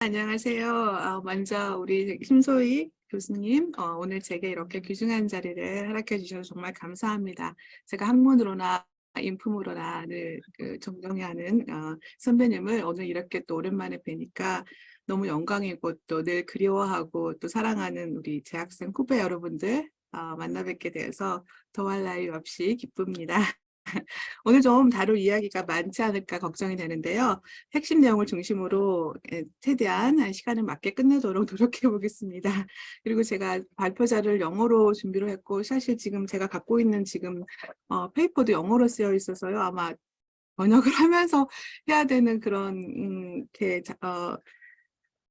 안녕하세요. 먼저 우리 심소희 교수님, 오늘 제게 이렇게 귀중한 자리를 허락해 주셔서 정말 감사합니다. 제가 학문으로나 인품으로나 늘 존경하는 선배님을 오늘 이렇게 또 오랜만에 뵈니까 너무 영광이고 또 늘 그리워하고 또 사랑하는 우리 재학생 후배 여러분들 만나 뵙게 되어서 더할 나위 없이 기쁩니다. 오늘 좀 다룰 이야기가 많지 않을까 걱정이 되는데요. 핵심 내용을 중심으로 최대한 시간을 맞게 끝내도록 노력해 보겠습니다. 그리고 제가 발표자를 영어로 준비를 했고, 사실 지금 제가 갖고 있는 페이퍼도 영어로 쓰여 있어서요. 아마 번역을 하면서 해야 되는 그런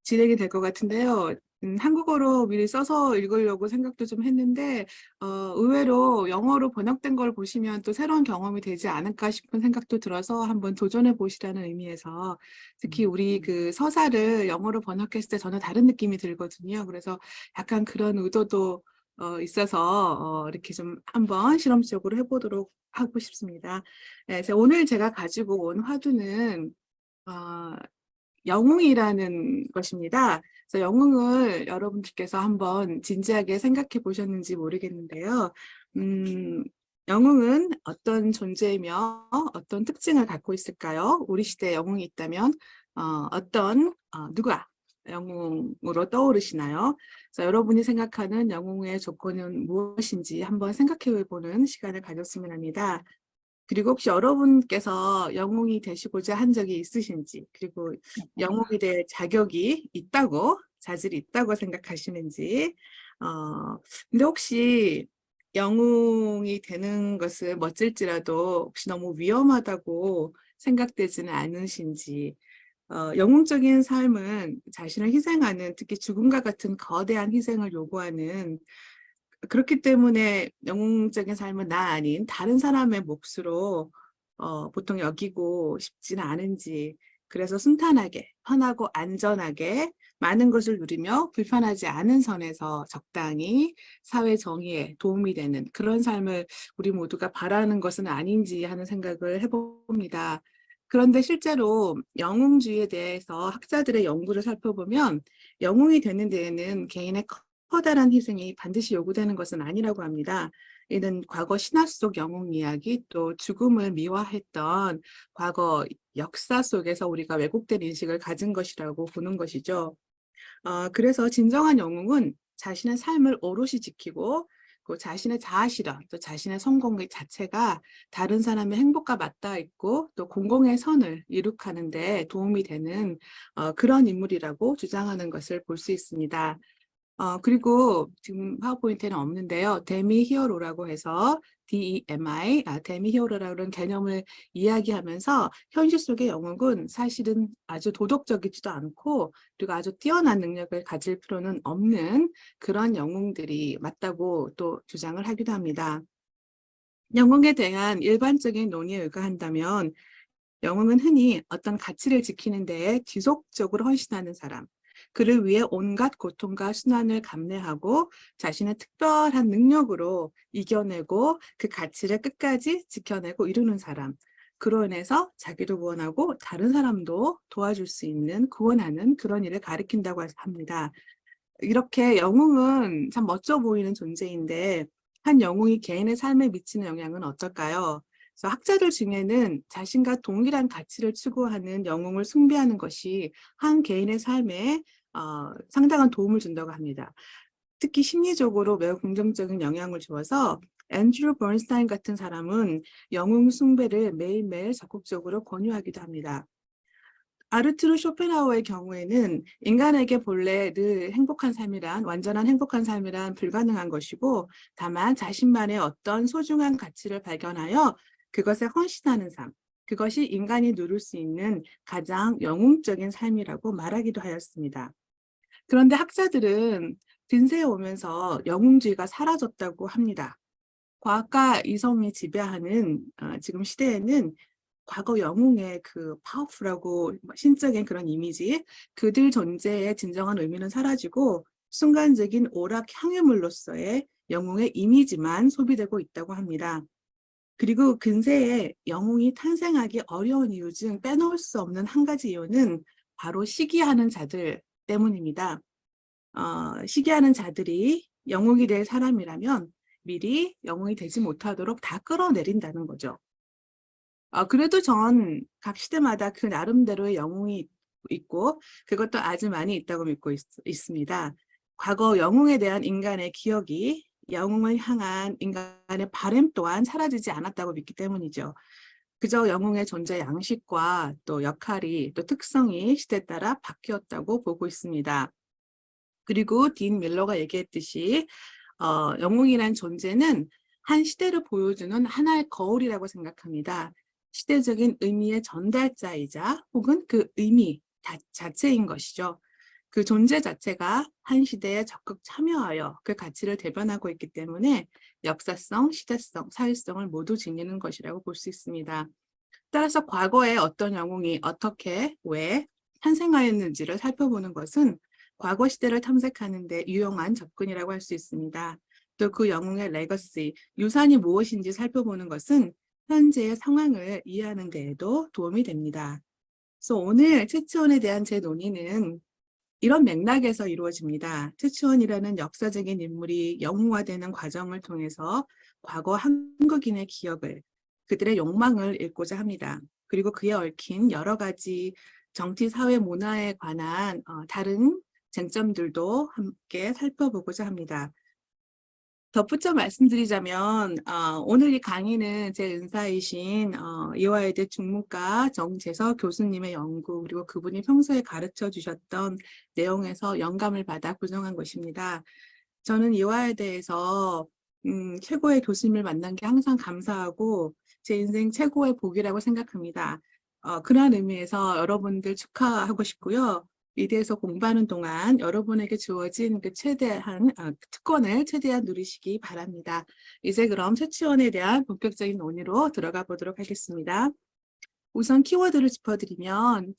진행이 될 것 같은데요. 한국어로 미리 써서 읽으려고 생각도 좀 했는데 의외로 영어로 번역된 걸 보시면 또 새로운 경험이 되지 않을까 싶은 생각도 들어서 한번 도전해 보시라는 의미에서 특히 우리 그 서사를 영어로 번역했을 때 전혀 다른 느낌이 들거든요. 그래서 약간 그런 의도도 있어서 이렇게 좀 한번 실험적으로 해보도록 하고 싶습니다. 네, 오늘 제가 가지고 온 화두는 어, 영웅이라는 것입니다. 그래서 영웅을 여러분들께서 한번 진지하게 생각해 보셨는지 모르겠는데요. 음, 영웅은 어떤 존재이며 어떤 특징을 갖고 있을까요? 우리 시대에 영웅이 있다면 누가 영웅으로 떠오르시나요? 그래서 여러분이 생각하는 영웅의 조건은 무엇인지 한번 생각해 보는 시간을 가졌으면 합니다. 그리고 혹시 여러분께서 영웅이 되시고자 한 적이 있으신지, 그리고 영웅이 될 자격이 있다고, 자질이 있다고 생각하시는지, 근데 혹시 영웅이 되는 것은 멋질지라도 혹시 너무 위험하다고 생각되지는 않으신지, 영웅적인 삶은 자신을 희생하는, 특히 죽음과 같은 거대한 희생을 요구하는 그렇기 때문에 영웅적인 삶은 나 아닌 다른 사람의 몫으로 보통 여기고 싶지는 않은지, 그래서 순탄하게, 편하고 안전하게 많은 것을 누리며 불편하지 않은 선에서 적당히 사회 정의에 도움이 되는 그런 삶을 우리 모두가 바라는 것은 아닌지 하는 생각을 해봅니다. 그런데 실제로 영웅주의에 대해서 학자들의 연구를 살펴보면 영웅이 되는 데에는 개인의 커다란 희생이 반드시 요구되는 것은 아니라고 합니다. 이는 과거 신화 속 영웅 이야기 또 죽음을 미화했던 과거 역사 속에서 우리가 왜곡된 인식을 가진 것이라고 보는 것이죠. 그래서 진정한 영웅은 자신의 삶을 오롯이 지키고 그 자신의 자아실현, 또 자신의 성공 자체가 다른 사람의 행복과 맞닿아 있고 또 공공의 선을 이룩하는 데 도움이 되는 그런 인물이라고 주장하는 것을 볼 수 있습니다. 그리고 지금 파워포인트에는 없는데요. 데미 히어로라고 해서 DEMI, 데미 히어로라는 개념을 이야기하면서 현실 속의 영웅은 사실은 아주 도덕적이지도 않고 그리고 아주 뛰어난 능력을 가질 필요는 없는 그런 영웅들이 맞다고 또 주장을 하기도 합니다. 영웅에 대한 일반적인 논의에 의거한다면 영웅은 흔히 어떤 가치를 지키는 데에 지속적으로 헌신하는 사람, 그를 위해 온갖 고통과 순환을 감내하고 자신의 특별한 능력으로 이겨내고 그 가치를 끝까지 지켜내고 이루는 사람, 그로 인해서 자기도 구원하고 다른 사람도 도와줄 수 있는 구원하는 그런 일을 가리킨다고 합니다. 이렇게 영웅은 참 멋져 보이는 존재인데 한 영웅이 개인의 삶에 미치는 영향은 어떨까요? 그래서 학자들 중에는 자신과 동일한 가치를 추구하는 영웅을 숭배하는 것이 한 개인의 삶에 상당한 도움을 준다고 합니다. 특히 심리적으로 매우 긍정적인 영향을 주어서 앤드류 버인스타인 같은 사람은 영웅 숭배를 매일매일 적극적으로 권유하기도 합니다. 아르투르 쇼펜하우어의 경우에는 인간에게 본래 늘 완전한 행복한 삶이란 불가능한 것이고 다만 자신만의 어떤 소중한 가치를 발견하여 그것에 헌신하는 삶, 그것이 인간이 누릴 수 있는 가장 영웅적인 삶이라고 말하기도 하였습니다. 그런데 학자들은 근세에 오면서 영웅주의가 사라졌다고 합니다. 과학과 이성이 지배하는 지금 시대에는 과거 영웅의 그 파워풀하고 신적인 그런 이미지, 그들 존재의 진정한 의미는 사라지고 순간적인 오락 향유물로서의 영웅의 이미지만 소비되고 있다고 합니다. 그리고 근세에 영웅이 탄생하기 어려운 이유 중 빼놓을 수 없는 한 가지 이유는 바로 시기하는 자들 때문입니다. 시기하는 자들이 영웅이 될 사람이라면 미리 영웅이 되지 못하도록 다 끌어내린다는 거죠. 그래도 전 각 시대마다 그 나름대로의 영웅이 있고 그것도 아주 많이 있다고 믿고 있습니다. 과거 영웅에 대한 인간의 기억이 영웅을 향한 인간의 바람 또한 사라지지 않았다고 믿기 때문이죠. 그저 영웅의 존재 양식과 또 역할이 또 특성이 시대에 따라 바뀌었다고 보고 있습니다. 그리고 딘 밀러가 얘기했듯이 영웅이란 존재는 한 시대를 보여주는 하나의 거울이라고 생각합니다. 시대적인 의미의 전달자이자 혹은 그 의미 자체인 것이죠. 그 존재 자체가 한 시대에 적극 참여하여 그 가치를 대변하고 있기 때문에 역사성, 시대성, 사회성을 모두 지니는 것이라고 볼 수 있습니다. 따라서 과거에 어떤 영웅이 어떻게, 왜 탄생하였는지를 살펴보는 것은 과거 시대를 탐색하는 데 유용한 접근이라고 할 수 있습니다. 또 그 영웅의 레거시, 유산이 무엇인지 살펴보는 것은 현재의 상황을 이해하는 데에도 도움이 됩니다. 그래서 오늘 최치원에 대한 제 논의는 이런 맥락에서 이루어집니다. 최치원이라는 역사적인 인물이 영웅화되는 과정을 통해서 과거 한국인의 기억을, 그들의 욕망을 읽고자 합니다. 그리고 그에 얽힌 여러 가지 정치, 사회, 문화에 관한 다른 쟁점들도 함께 살펴보고자 합니다. 덧붙여 말씀드리자면 오늘 이 강의는 제 은사이신 이화여대 중문과 정재석 교수님의 연구 그리고 그분이 평소에 가르쳐 주셨던 내용에서 영감을 받아 구성한 것입니다. 저는 이화여대에서 최고의 교수님을 만난 게 항상 감사하고 제 인생 최고의 복이라고 생각합니다. 그러한 의미에서 여러분들 축하하고 싶고요. 이대에서 공부하는 동안 여러분에게 주어진 그 특권을 최대한 누리시기 바랍니다. 이제 그럼 최치원에 대한 본격적인 논의로 들어가 보도록 하겠습니다. 우선 키워드를 짚어드리면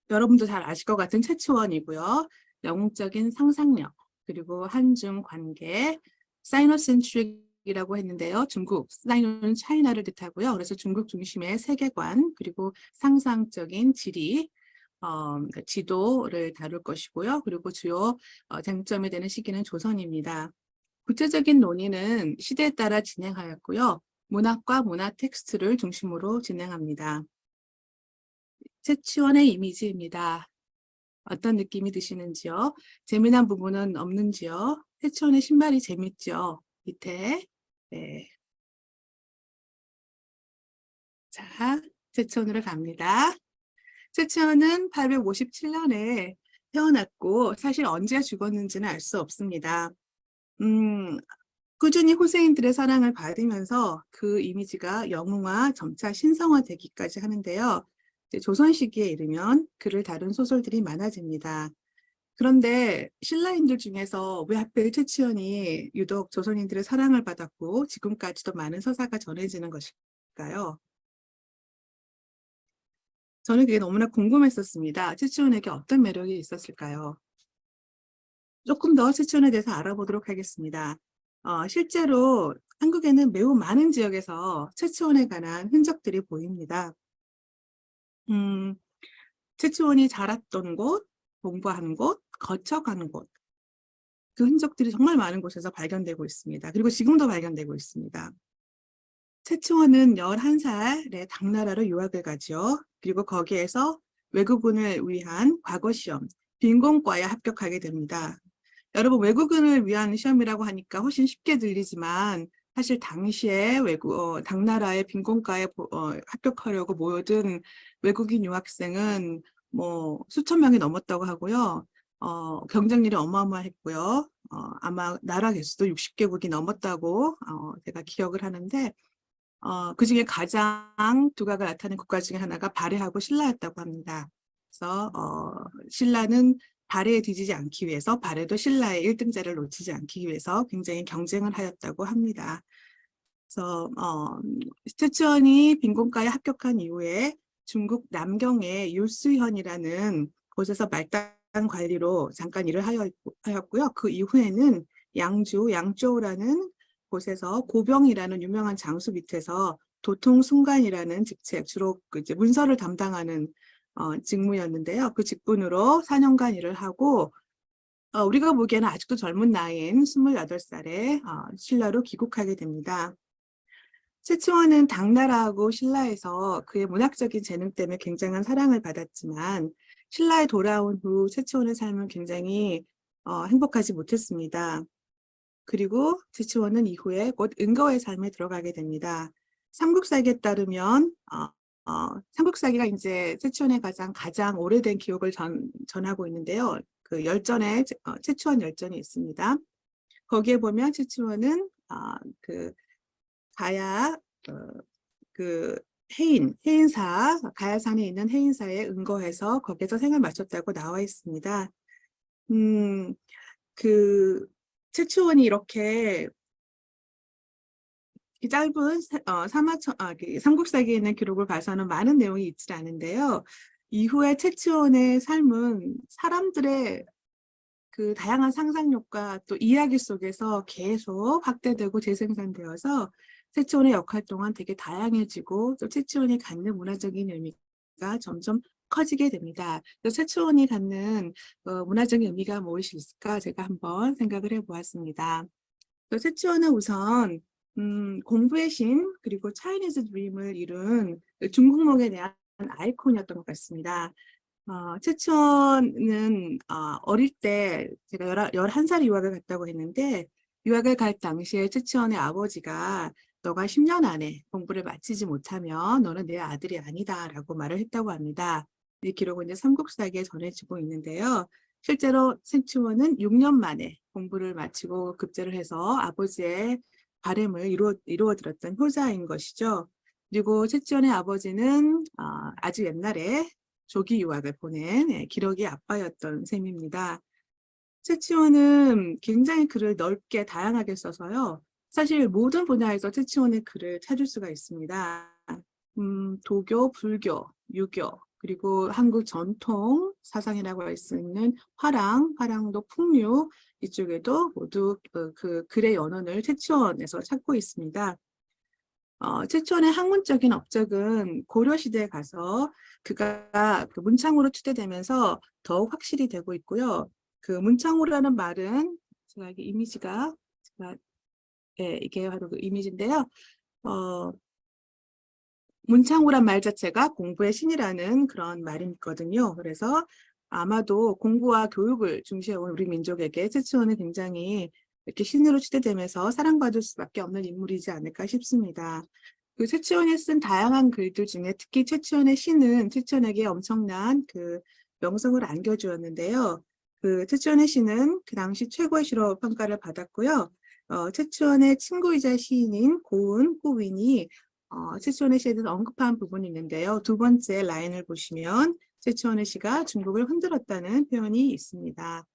여러분도 잘 아실 것 같은 최치원이고요. 영웅적인 상상력, 그리고 한중 관계, 사이노센트릭이라고 했는데요. 중국, 사이노는 차이나를 뜻하고요. 그래서 중국 중심의 세계관, 그리고 상상적인 지리, 지도를 다룰 것이고요. 그리고 주요 쟁점이 되는 시기는 조선입니다. 구체적인 논의는 시대에 따라 진행하였고요. 문학과 문화 텍스트를 중심으로 진행합니다. 최치원의 이미지입니다. 어떤 느낌이 드시는지요? 재미난 부분은 없는지요? 최치원의 신발이 재밌죠? 밑에. 네. 자, 최치원으로 갑니다. 최치원은 857년에 태어났고 사실 언제 죽었는지는 알 수 없습니다. 꾸준히 후세인들의 사랑을 받으면서 그 이미지가 영웅화, 점차 신성화되기까지 하는데요. 조선 시기에 이르면 그를 다룬 소설들이 많아집니다. 그런데 신라인들 중에서 왜 하필 최치원이 유독 조선인들의 사랑을 받았고 지금까지도 많은 서사가 전해지는 것일까요? 저는 그게 너무나 궁금했었습니다. 최치원에게 어떤 매력이 있었을까요? 조금 더 최치원에 대해서 알아보도록 하겠습니다. 실제로 한국에는 매우 많은 지역에서 최치원에 관한 흔적들이 보입니다. 최치원이 자랐던 곳, 공부한 곳, 거쳐간 곳, 그 흔적들이 정말 많은 곳에서 발견되고 있습니다. 그리고 지금도 발견되고 있습니다. 최치원은 11살에 당나라로 유학을 가죠. 그리고 거기에서 외국인을 위한 과거 시험, 빈곤과에 합격하게 됩니다. 여러분, 외국인을 위한 시험이라고 하니까 훨씬 쉽게 들리지만 사실 당시에 당나라의 빈곤과에 합격하려고 모여든 외국인 유학생은 뭐 수천 명이 넘었다고 하고요. 경쟁률이 어마어마했고요. 아마 나라 개수도 60개국이 넘었다고 제가 기억을 하는데 그중에 가장 두각을 나타낸 국가 중에 하나가 발해하고 신라였다고 합니다. 그래서 신라는 발해에 뒤지지 않기 위해서 발해도 신라의 1등자를 놓치지 않기 위해서 굉장히 경쟁을 하였다고 합니다. 그래서 최치원이 빈곤과에 합격한 이후에 중국 남경의 율수현이라는 곳에서 말단 관리로 잠깐 일을 하였고요. 그 이후에는 양조우라는 곳에서 고병이라는 유명한 장수 밑에서 도통순관이라는 직책, 주로 이제 문서를 담당하는 직무였는데요. 그 직분으로 4년간 일을 하고 우리가 보기에는 아직도 젊은 나이인 28살에 신라로 귀국하게 됩니다. 최치원은 당나라하고 신라에서 그의 문학적인 재능 때문에 굉장한 사랑을 받았지만 신라에 돌아온 후 최치원의 삶은 굉장히 행복하지 못했습니다. 그리고 최치원은 이후에 곧 은거의 삶에 들어가게 됩니다. 삼국사기에 따르면 삼국사기가 이제 최치원의 가장 오래된 기록을 전하고 있는데요. 그 열전에 최치원 열전이 있습니다. 거기에 보면 최치원은 그 가야 그 해인사 가야산에 있는 해인사에 은거해서 거기서 생을 마쳤다고 나와 있습니다. 그 최치원이 이렇게 이 짧은 삼국사기에 있는 기록을 봐서는 많은 내용이 있지 않은데요. 이후에 최치원의 삶은 사람들의 그 다양한 상상력과 또 이야기 속에서 계속 확대되고 재생산되어서 최치원의 역할 동안 되게 다양해지고 또 최치원이 갖는 문화적인 의미가 점점 커지게 됩니다. 또 최치원이 갖는 문화적인 의미가 무엇이 있을까 제가 한번 생각을 해보았습니다. 또 최치원은 우선 공부의 신 그리고 차이니즈 드림을 이룬 중국몽에 대한 아이콘이었던 것 같습니다. 최치원은 어릴 때 제가 11살에 유학을 갔다고 했는데 유학을 갈 당시에 최치원의 아버지가 너가 10년 안에 공부를 마치지 못하면 너는 내 아들이 아니다 라고 말을 했다고 합니다. 이 기록은 이제 삼국사기에 전해지고 있는데요. 실제로 최치원은 6년 만에 공부를 마치고 급제를 해서 아버지의 바람을 이루어 들었던 효자인 것이죠. 그리고 최치원의 아버지는 아주 옛날에 조기 유학을 보낸 기러기 아빠였던 셈입니다. 최치원은 굉장히 글을 넓게 다양하게 써서요. 사실 모든 분야에서 최치원의 글을 찾을 수가 있습니다. 도교, 불교, 유교, 그리고 한국 전통 사상이라고 할 수 있는 화랑도 풍류, 이쪽에도 모두 그 글의 연원을 최치원에서 찾고 있습니다. 최초의 학문적인 업적은 고려시대에 가서 그가 그 문창으로 추대되면서 더욱 확실히 되고 있고요. 그 문창으로라는 말은 제가 이게 이미지가 이게 바로 그 이미지인데요. 문창우란 말 자체가 공부의 신이라는 그런 말이거든요. 그래서 아마도 공부와 교육을 중시해온 우리 민족에게 최치원은 굉장히 이렇게 신으로 추대되면서 사랑받을 수밖에 없는 인물이지 않을까 싶습니다. 그 최치원이 쓴 다양한 글들 중에 특히 최치원의 시는 최치원에게 엄청난 그 명성을 안겨주었는데요. 그 최치원의 시는 그 당시 최고의 시로 평가를 받았고요. 최치원의 친구이자 시인인 고은, 호윈이 최치원의 시에 대해서 언급한 부분이 있는데요. 두 번째 라인을 보시면 최치원의 시가 중국을 흔들었다는 표현이 있습니다.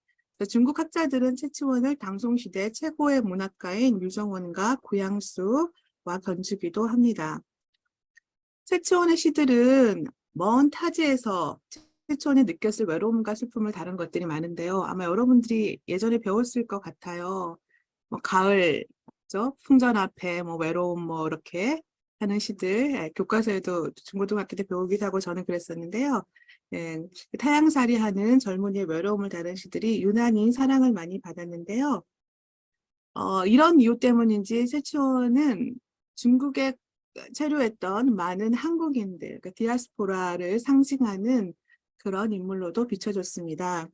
중국 학자들은 최치원을 당송시대 최고의 문학가인 유정원과 구양수와 견주기도 합니다. 최치원의 시들은 먼 타지에서 최치원이 느꼈을 외로움과 슬픔을 다룬 것들이 많은데요. 아마 여러분들이 예전에 배웠을 것 같아요. 뭐 가을, 그죠? 풍전 앞에 뭐 외로움 뭐 이렇게 하는 시들 교과서에도 중고등학교 때 배우기도 하고 저는 그랬었는데요. 예, 타향살이 하는 젊은이의 외로움을 다룬 시들이 유난히 사랑을 많이 받았는데요. 이런 이유 때문인지 최치원은 중국에 체류했던 많은 한국인들, 그러니까 디아스포라를 상징하는 그런 인물로도 비춰졌습니다.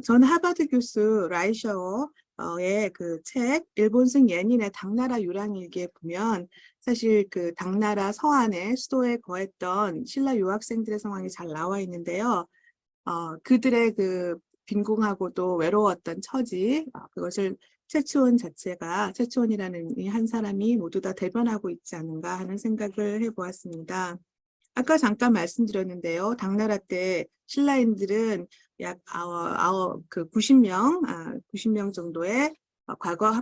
저는 하버드 교수 라이셔워의 그 책 일본승 예닌의 당나라 유랑일기에 보면 사실 그 당나라 서안의 수도에 거했던 신라 유학생들의 상황이 잘 나와 있는데요. 그들의 그 빈궁하고도 외로웠던 처지, 그것을 최치원이라는 이 한 사람이 모두 다 대변하고 있지 않은가 하는 생각을 해보았습니다. 아까 잠깐 말씀드렸는데요. 당나라 때 신라인들은 약 90명 정도의 과거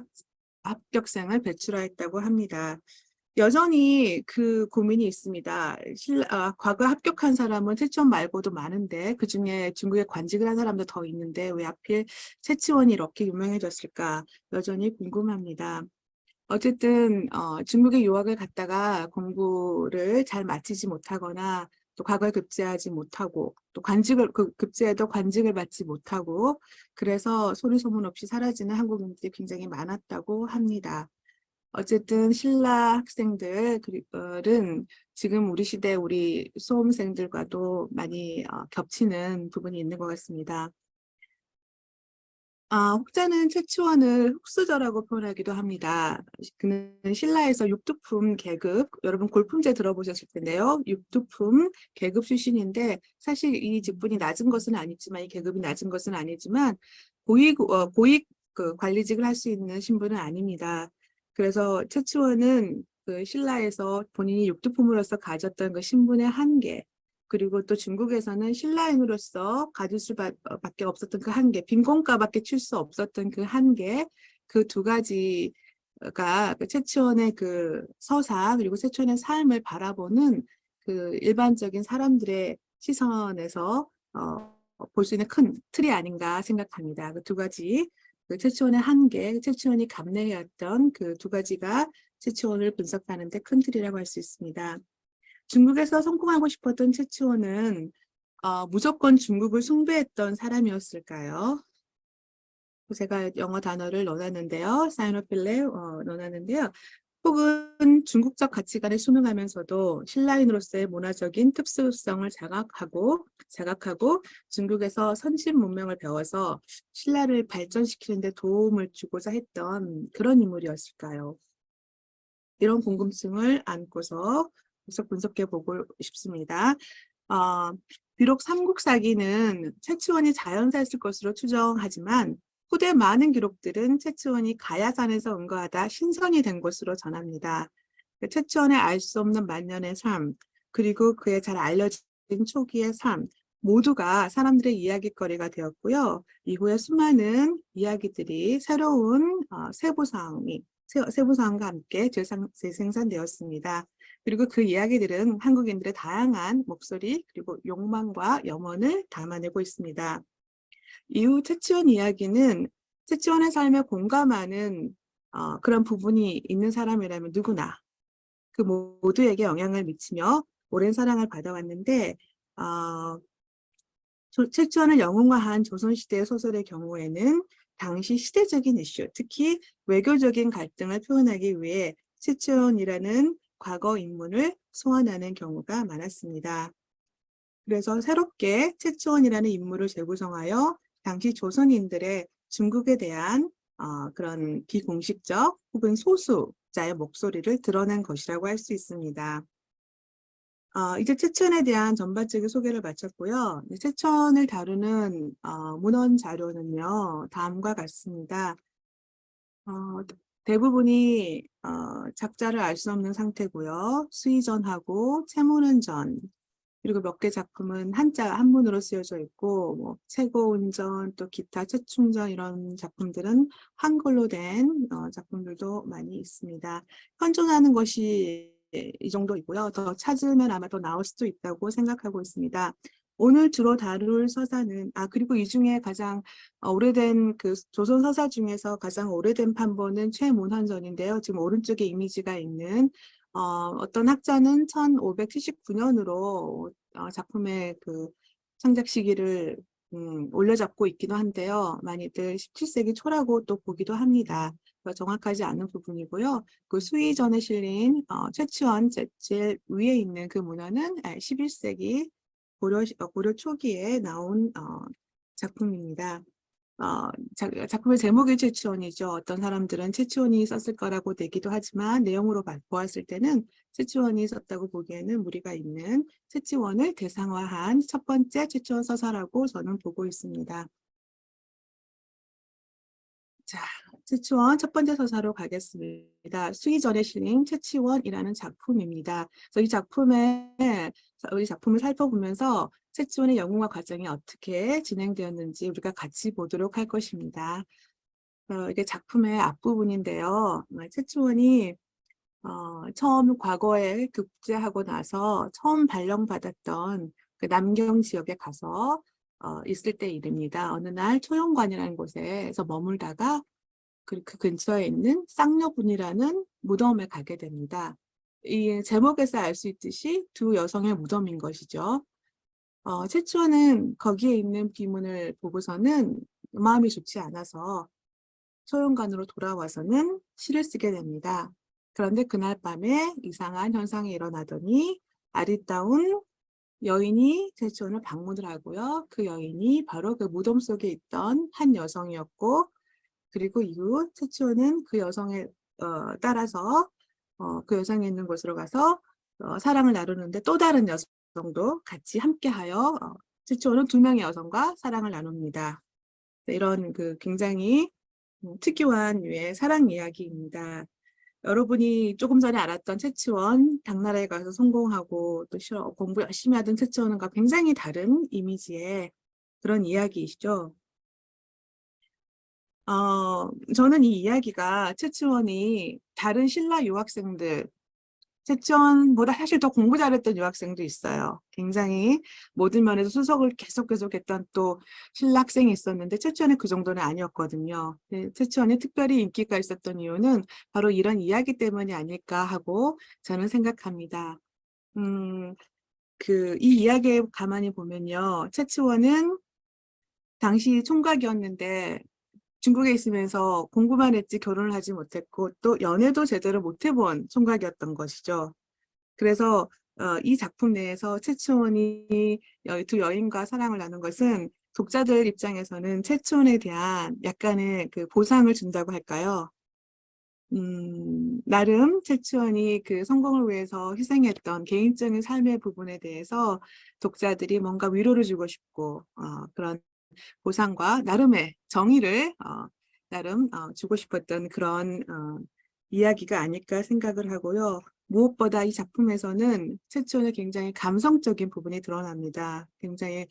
합격생을 배출하였다고 합니다. 여전히 그 고민이 있습니다. 과거 합격한 사람은 최치원 말고도 많은데 그중에 중국에 관직을 한 사람도 더 있는데 왜 하필 최치원이 이렇게 유명해졌을까 여전히 궁금합니다. 어쨌든 중국에 유학을 갔다가 공부를 잘 마치지 못하거나 또 과거에 급제하지 못하고 또 급제해도 관직을 받지 못하고 그래서 소리 소문 없이 사라지는 한국인들이 굉장히 많았다고 합니다. 어쨌든 신라 학생들은 지금 우리 시대 우리 수험생들과도 많이 겹치는 부분이 있는 것 같습니다. 혹자는 최치원을 흑수저라고 표현하기도 합니다. 그는 신라에서 육두품 계급, 여러분 골품제 들어보셨을 텐데요. 육두품 계급 출신인데 사실 이 직분이 낮은 것은 아니지만 이 계급이 낮은 것은 아니지만 고위 그 관리직을 할 수 있는 신분은 아닙니다. 그래서 최치원은 그 신라에서 본인이 육두품으로서 가졌던 그 신분의 한계, 그리고 또 중국에서는 신라인으로서 가질 수밖에 없었던 그 한계, 빈곤가밖에 칠 수 없었던 그 한계, 그 두 가지가 그 최치원의 그 서사 그리고 최치원의 삶을 바라보는 그 일반적인 사람들의 시선에서 볼 수 있는 큰 틀이 아닌가 생각합니다. 그 두 가지, 그 최치원의 한계, 최치원이 감내해왔던 그 두 가지가 최치원을 분석하는 데 큰 틀이라고 할 수 있습니다. 중국에서 성공하고 싶었던 최치원은 무조건 중국을 숭배했던 사람이었을까요? 제가 영어 단어를 넣어놨는데요. 사이노필레 넣어놨는데요. 혹은 중국적 가치관에 순응하면서도 신라인으로서의 문화적인 특수성을 자각하고 중국에서 선진 문명을 배워서 신라를 발전시키는 데 도움을 주고자 했던 그런 인물이었을까요? 이런 궁금증을 안고서 계속 분석해 보고 싶습니다. 비록 삼국사기는 최치원이 자연사였을 것으로 추정하지만 후대 많은 기록들은 최치원이 가야산에서 응거하다 신선이 된 것으로 전합니다. 최치원의 알 수 없는 만년의 삶, 그리고 그의 잘 알려진 초기의 삶, 모두가 사람들의 이야깃거리가 되었고요. 이후에 수많은 이야기들이 새로운 세부사항과 함께 재생산되었습니다. 그리고 그 이야기들은 한국인들의 다양한 목소리 그리고 욕망과 염원을 담아내고 있습니다. 이후 최치원 이야기는 최치원의 삶에 공감하는 그런 부분이 있는 사람이라면 누구나 그 모두에게 영향을 미치며 오랜 사랑을 받아왔는데 최치원을 영웅화한 조선시대 소설의 경우에는 당시 시대적인 이슈, 특히 외교적인 갈등을 표현하기 위해 최치원이라는 과거 인물을 소환하는 경우가 많았습니다. 그래서 새롭게 최치원이라는 인물을 재구성하여 당시 조선인들의 중국에 대한 그런 비공식적 혹은 소수자의 목소리를 드러낸 것이라고 할 수 있습니다. 이제 최천에 대한 전반적인 소개를 마쳤고요. 최천을 다루는 문헌 자료는요, 다음과 같습니다. 대부분이 작자를 알 수 없는 상태고요. 수의전하고 채문은전, 그리고 몇 개 작품은 한문으로 쓰여져 있고, 뭐 채고운전, 또 기타 최충전 이런 작품들은 한글로 된 작품들도 많이 있습니다. 현존하는 것이 이 정도이고요. 더 찾으면 아마 더 나올 수도 있다고 생각하고 있습니다. 오늘 주로 다룰 서사는 그리고 이 중에 가장 오래된 그 조선 서사 중에서 가장 오래된 판본은 최문헌전인데요. 지금 오른쪽에 이미지가 있는 어떤 학자는 1579년으로 작품의 그 창작 시기를 올려잡고 있기도 한데요. 많이들 17세기 초라고 또 보기도 합니다. 정확하지 않은 부분이고요. 그 수의전에 실린 최치원 제일 위에 있는 그 문헌은 11세기 고려 초기에 나온 작품입니다. 작품의 제목이 최치원이죠. 어떤 사람들은 최치원이 썼을 거라고 내기도 하지만 내용으로 보았을 때는 최치원이 썼다고 보기에는 무리가 있는 최치원을 대상화한 첫 번째 최치원 서사라고 저는 보고 있습니다. 자, 최치원 첫 번째 서사로 가겠습니다. 수기전에 실린 최치원이라는 작품입니다. 그래서 이 작품을 살펴보면서 최치원의 영웅화 과정이 어떻게 진행되었는지 우리가 같이 보도록 할 것입니다. 이게 작품의 앞부분인데요. 최치원이 처음 과거에 급제하고 나서 처음 발령받았던 그 남경 지역에 가서 있을 때 일입니다. 어느 날 초용관이라는 곳에서 머물다가 그 근처에 있는 쌍려분이라는 무덤에 가게 됩니다. 이 제목에서 알 수 있듯이 두 여성의 무덤인 것이죠. 최초는 거기에 있는 비문을 보고서는 마음이 좋지 않아서 소용관으로 돌아와서는 시를 쓰게 됩니다. 그런데 그날 밤에 이상한 현상이 일어나더니 아리따운 여인이 최초원을 방문을 하고요. 그 여인이 바로 그 무덤 속에 있던 한 여성이었고, 그리고 이후 최초원은 그 여성에 따라서 그 여성이 있는 곳으로 가서 사랑을 나누는데 또 다른 여성도 같이 함께하여 최초원은 두 명의 여성과 사랑을 나눕니다. 이런 그 굉장히 특이한 류의 사랑 이야기입니다. 여러분이 조금 전에 알았던 채치원, 당나라에 가서 성공하고 또 공부 열심히 하던 채치원과 굉장히 다른 이미지의 그런 이야기이시죠. 저는 이 이야기가 채치원이 다른 신라 유학생들, 채치원보다 사실 더 공부 잘했던 유학생도 있어요. 굉장히 모든 면에서 수석을 계속 했던 또 신라 학생이 있었는데 채치원은 그 정도는 아니었거든요. 채치원이 특별히 인기가 있었던 이유는 바로 이런 이야기 때문이 아닐까 하고 저는 생각합니다. 이 이야기에 가만히 보면요. 채치원은 당시 총각이었는데 중국에 있으면서 공부만 했지 결혼을 하지 못했고 또 연애도 제대로 못 해본 총각이었던 것이죠. 그래서 이 작품 내에서 최치원이 두 여인과 사랑을 나눈 것은 독자들 입장에서는 최치원에 대한 약간의 그 보상을 준다고 할까요? 나름 최치원이 그 성공을 위해서 희생했던 개인적인 삶의 부분에 대해서 독자들이 뭔가 위로를 주고 싶고 그런 보상과 나름의 정의를 나름 주고 싶었던 그런 이야기가 아닐까 생각을 하고요. 무엇보다 이 작품에서는 최초의 굉장히 감성적인 부분이 드러납니다. 굉장히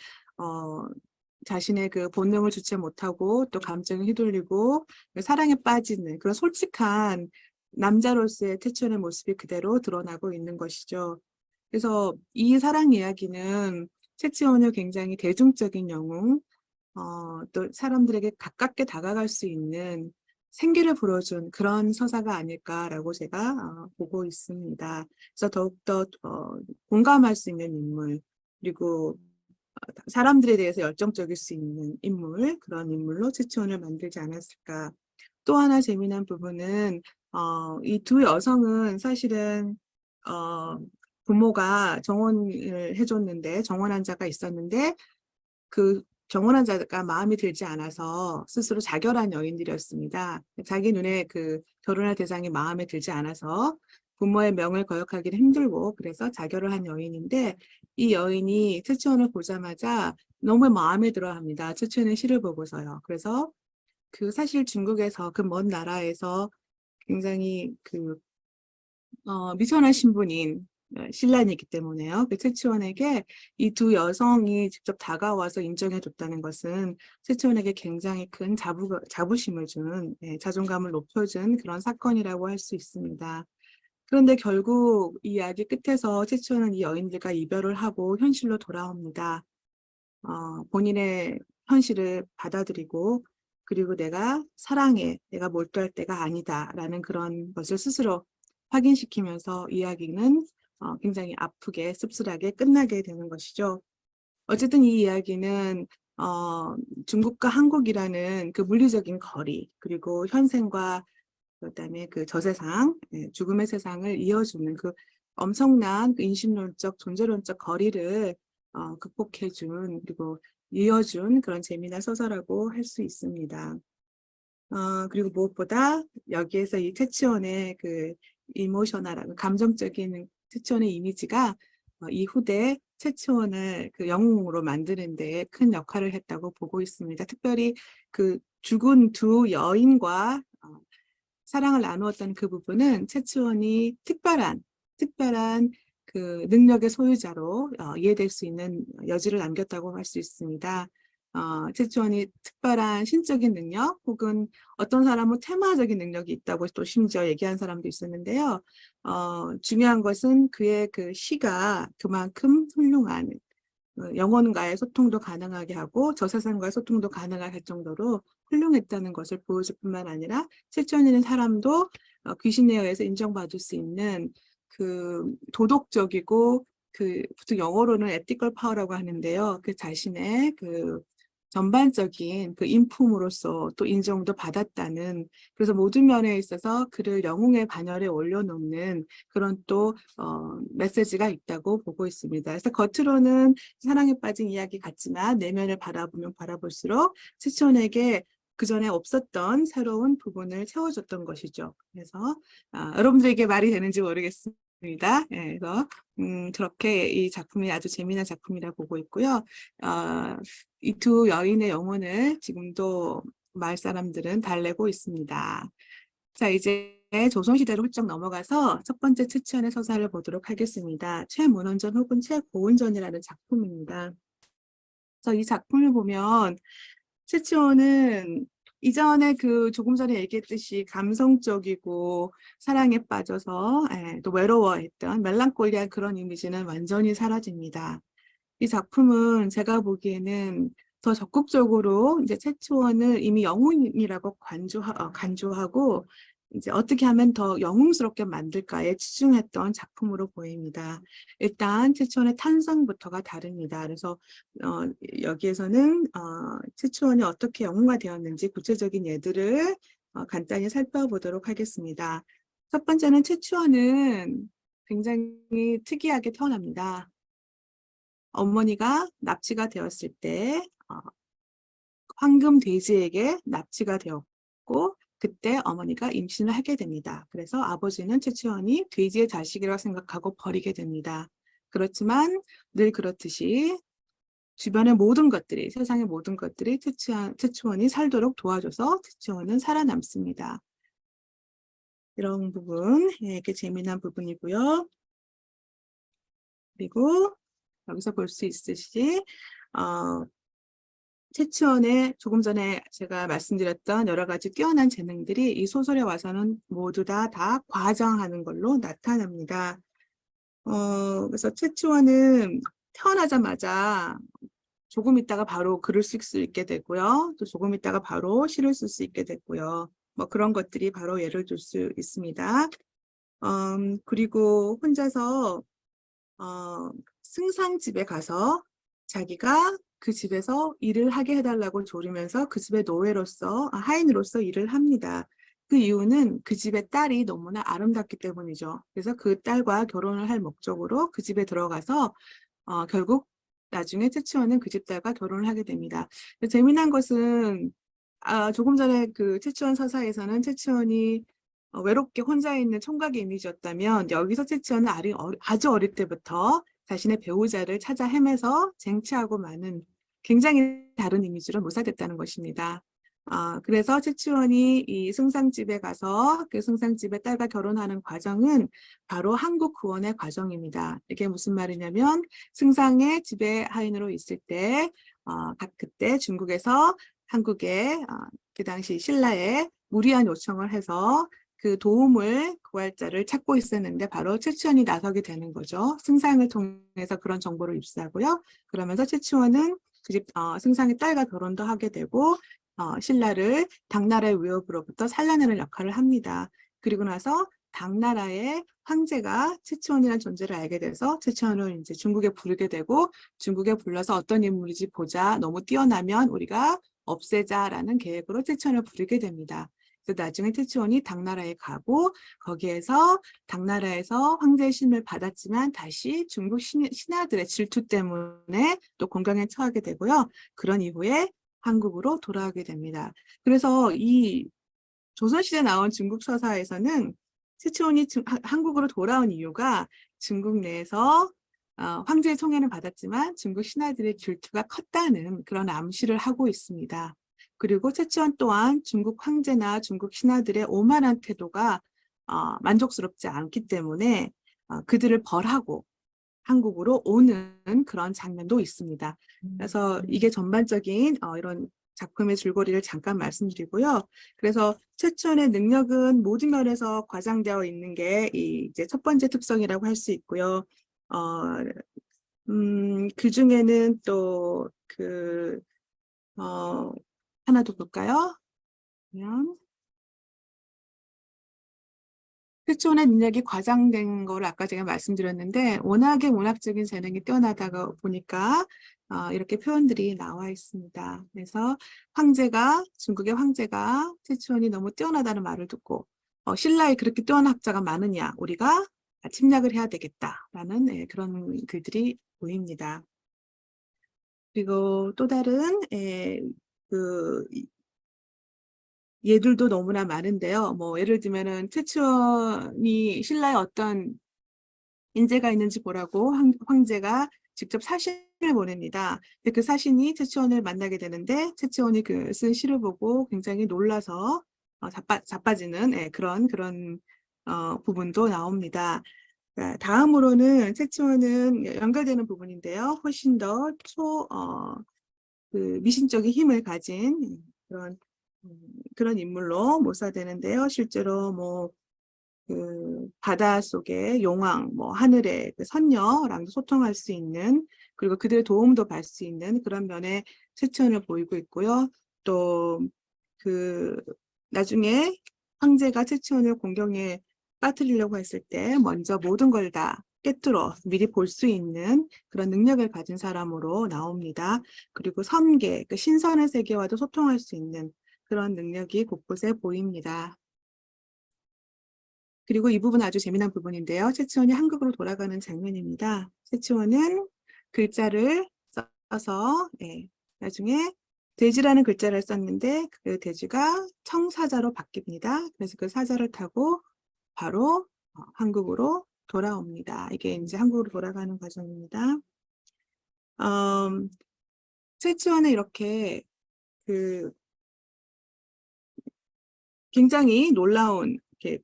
자신의 그 본능을 주체 못하고 또 감정이 휘둘리고 사랑에 빠지는 그런 솔직한 남자로서의 태초의 모습이 그대로 드러나고 있는 것이죠. 그래서 이 사랑 이야기는 채치원의 굉장히 대중적인 영웅, 또 사람들에게 가깝게 다가갈 수 있는 생기를 불어준 그런 서사가 아닐까라고 제가 보고 있습니다. 그래서 더욱더 공감할 수 있는 인물, 그리고 사람들에 대해서 열정적일 수 있는 인물, 그런 인물로 최치원을 만들지 않았을까. 또 하나 재미난 부분은 이 두 여성은 사실은 부모가 정혼을 해줬는데 정혼한 자가 있었는데 그 정혼한 자가 마음에 들지 않아서 스스로 자결한 여인들이었습니다. 자기 눈에 그 결혼할 대상이 마음에 들지 않아서 부모의 명을 거역하기는 힘들고 그래서 자결을 한 여인인데 이 여인이 최치원을 보자마자 너무 마음에 들어합니다. 최치원의 시를 보고서요. 그래서 그 사실 중국에서 그 먼 나라에서 굉장히 그 미선한 신분인 신란이기 때문에요. 그 최치원에게 이 두 여성이 직접 다가와서 인정해줬다는 것은 최치원에게 굉장히 큰 자부심을 준, 자존감을 높여준 그런 사건이라고 할 수 있습니다. 그런데 결국 이 이야기 끝에서 최치원은 이 여인들과 이별을 하고 현실로 돌아옵니다. 본인의 현실을 받아들이고 그리고 내가 사랑해, 내가 몰두할 때가 아니다라는 그런 것을 스스로 확인시키면서 이야기는 굉장히 아프게 씁쓸하게 끝나게 되는 것이죠. 어쨌든 이 이야기는 중국과 한국이라는 그 물리적인 거리 그리고 현생과 그다음에 그 저세상, 죽음의 세상을 이어주는 그 엄청난 그 인신론적, 존재론적 거리를 극복해준 그리고 이어준 그런 재미난 소설이라고 할 수 있습니다. 그리고 무엇보다 여기에서 이 채치원의 그 이모셔널한 감정적인 채치원의 이미지가 이후대 채치원을 그 영웅으로 만드는 데 큰 역할을 했다고 보고 있습니다. 특별히 그 죽은 두 여인과 사랑을 나누었던 그 부분은 채치원이 특별한 그 능력의 소유자로 이해될 수 있는 여지를 남겼다고 할 수 있습니다. 채치원이 특별한 신적인 능력 혹은 어떤 사람은 테마적인 능력이 있다고 또 심지어 얘기한 사람도 있었는데요. 중요한 것은 그의 그 시가 그만큼 훌륭한 영혼과의 소통도 가능하게 하고 저세상과의 소통도 가능할 정도로 훌륭했다는 것을 보여줄 뿐만 아니라 실존 있는 사람도 귀신에 의해서 인정받을 수 있는 도덕적이고 보통 영어로는 ethical power라고 하는데요. 그 자신의 전반적인 인품으로서 또 인정도 받았다는, 그래서 모든 면에 있어서 그를 영웅의 반열에 올려놓는 그런 또 메시지가 있다고 보고 있습니다. 그래서 겉으로는 사랑에 빠진 이야기 같지만 내면을 바라보면 바라볼수록 최치원에게 그 전에 없었던 새로운 부분을 채워줬던 것이죠. 그래서 여러분들에게 말이 되는지 모르겠습니다. 그래서 저렇게 이 작품이 아주 재미난 작품이라 보고 있고요. 이 두 여인의 영혼을 지금도 마을 사람들은 달래고 있습니다. 자, 이제 조선시대로 훌쩍 넘어가서 첫 번째 최치원의 서사를 보도록 하겠습니다. 최문헌전 혹은 최고은전이라는 작품입니다. 그래서 이 작품을 보면 최치원은 이전에 조금 전에 얘기했듯이 감성적이고 사랑에 빠져서 또 외로워했던 멜랑콜리한 그런 이미지는 완전히 사라집니다. 이 작품은 제가 보기에는 더 적극적으로 이제 최치원을 이미 영웅이라고 간주하고 이제 어떻게 하면 더 영웅스럽게 만들까에 치중했던 작품으로 보입니다. 일단 최치원의 탄생부터가 다릅니다. 그래서 여기에서는 최치원이 어떻게 영웅화 되었는지 구체적인 예들을 간단히 살펴보도록 하겠습니다. 첫 번째는 최치원은 굉장히 특이하게 태어납니다. 어머니가 납치가 되었을 때 황금 돼지에게 납치가 되었고 그때 어머니가 임신을 하게 됩니다. 그래서 아버지는 최치원이 돼지의 자식이라고 생각하고 버리게 됩니다. 그렇지만 늘 그렇듯이 주변의 모든 것들이, 세상의 모든 것들이 최치원이 살도록 도와줘서 최치원은 살아남습니다. 이런 부분, 이게 재미난 부분이고요. 그리고 여기서 볼 수 있으시 최치원의 조금 전에 제가 말씀드렸던 여러 가지 뛰어난 재능들이 이 소설에 와서는 모두 다 과장하는 걸로 나타납니다. 그래서 최치원은 태어나자마자 조금 있다가 바로 글을 쓸 수 있게 되고요. 또 조금 있다가 바로 시를 쓸 수 있게 됐고요. 뭐 그런 것들이 바로 예를 들 수 있습니다. 그리고 혼자서 승상집에 가서 자기가 그 집에서 일을 하게 해달라고 조르면서 그 집의 노예로서, 하인으로서 일을 합니다. 그 이유는 그 집의 딸이 너무나 아름답기 때문이죠. 그래서 그 딸과 결혼을 할 목적으로 그 집에 들어가서 결국 나중에 최치원은 그 집 딸과 결혼을 하게 됩니다. 재미난 것은 조금 전에 최치원 서사에서는 최치원이 외롭게 혼자 있는 총각의 이미지였다면 여기서 최치원은 아주 어릴 때부터 자신의 배우자를 찾아 헤매서 쟁취하고 마는 굉장히 다른 이미지로 묘사됐다는 것입니다. 그래서 최치원이 이 승상집에 가서 그 승상집의 딸과 결혼하는 과정은 바로 한국 구원의 과정입니다. 이게 무슨 말이냐면 승상의 집에 하인으로 있을 때 그때 중국에서 한국에 그 당시 신라에 무리한 요청을 해서 그 도움을 구할 자를 찾고 있었는데 바로 최치원이 나서게 되는 거죠. 승상을 통해서 그런 정보를 입수하고요. 그러면서 최치원은 그 집 승상의 딸과 결혼도 하게 되고 신라를 당나라의 위협으로부터 살려내는 역할을 합니다. 그리고 나서 당나라의 황제가 최치원이라는 존재를 알게 돼서 최치원을 이제 중국에 부르게 되고 중국에 불러서 어떤 인물인지 보자. 너무 뛰어나면 우리가 없애자라는 계획으로 최치원을 부르게 됩니다. 그래서 나중에 최치원이 당나라에 가고 거기에서 당나라에서 황제의 신을 받았지만 다시 중국 신하들의 질투 때문에 또 공경에 처하게 되고요. 그런 이후에 한국으로 돌아오게 됩니다. 그래서 이 조선시대에 나온 중국 서사에서는 최치원이 한국으로 돌아온 이유가 중국 내에서 황제의 총애는 받았지만 중국 신하들의 질투가 컸다는 그런 암시를 하고 있습니다. 그리고 최치원 또한 중국 황제나 중국 신하들의 오만한 태도가 만족스럽지 않기 때문에 그들을 벌하고 한국으로 오는 그런 장면도 있습니다. 그래서 이게 전반적인 이런 작품의 줄거리를 잠깐 말씀드리고요. 그래서 최치원의 능력은 모든 면에서 과장되어 있는 게 이제 첫 번째 특성이라고 할 수 있고요. 그 중에는 또 하나 더 볼까요? 그러면 최초원의 능력이 과장된 걸 아까 제가 말씀드렸는데 워낙에 문학적인 재능이 뛰어나다가 보니까 이렇게 표현들이 나와 있습니다. 그래서 중국의 황제가 최초원이 너무 뛰어나다는 말을 듣고 신라에 그렇게 뛰어난 학자가 많으냐 우리가 침략을 해야 되겠다라는 그런 글들이 보입니다. 그리고 또 다른 그 예들도 너무나 많은데요. 뭐 예를 들면은 최초원이 신라에 어떤 인재가 있는지 보라고 황제가 직접 사신을 보냅니다. 근데 그 사신이 최초원을 만나게 되는데 최초원이 그 쓴 시를 보고 굉장히 놀라서 자빠지는 그런 부분도 나옵니다. 다음으로는 최초원은 연결되는 부분인데요. 훨씬 더 그 미신적인 힘을 가진 그런 인물로 묘사되는데요. 실제로 뭐 그 바다 속의 용왕, 뭐 하늘의 그 선녀랑도 소통할 수 있는, 그리고 그들의 도움도 받을 수 있는 그런 면에 최초원을 보이고 있고요. 또 그 나중에 황제가 최초원을 공경에 빠뜨리려고 했을 때 먼저 모든 걸 다 깨뚫어 미리 볼 수 있는 그런 능력을 가진 사람으로 나옵니다. 그리고 섬계, 그 신선의 세계와도 소통할 수 있는 그런 능력이 곳곳에 보입니다. 그리고 이 부분은 아주 재미난 부분인데요. 최치원이 한국으로 돌아가는 장면입니다. 최치원은 글자를 써서 나중에 돼지라는 글자를 썼는데 그 돼지가 청사자로 바뀝니다. 그래서 그 사자를 타고 바로 한국으로 돌아옵니다. 이게 이제 한국으로 돌아가는 과정입니다. 최치원은 이렇게 그 굉장히 놀라운 이렇게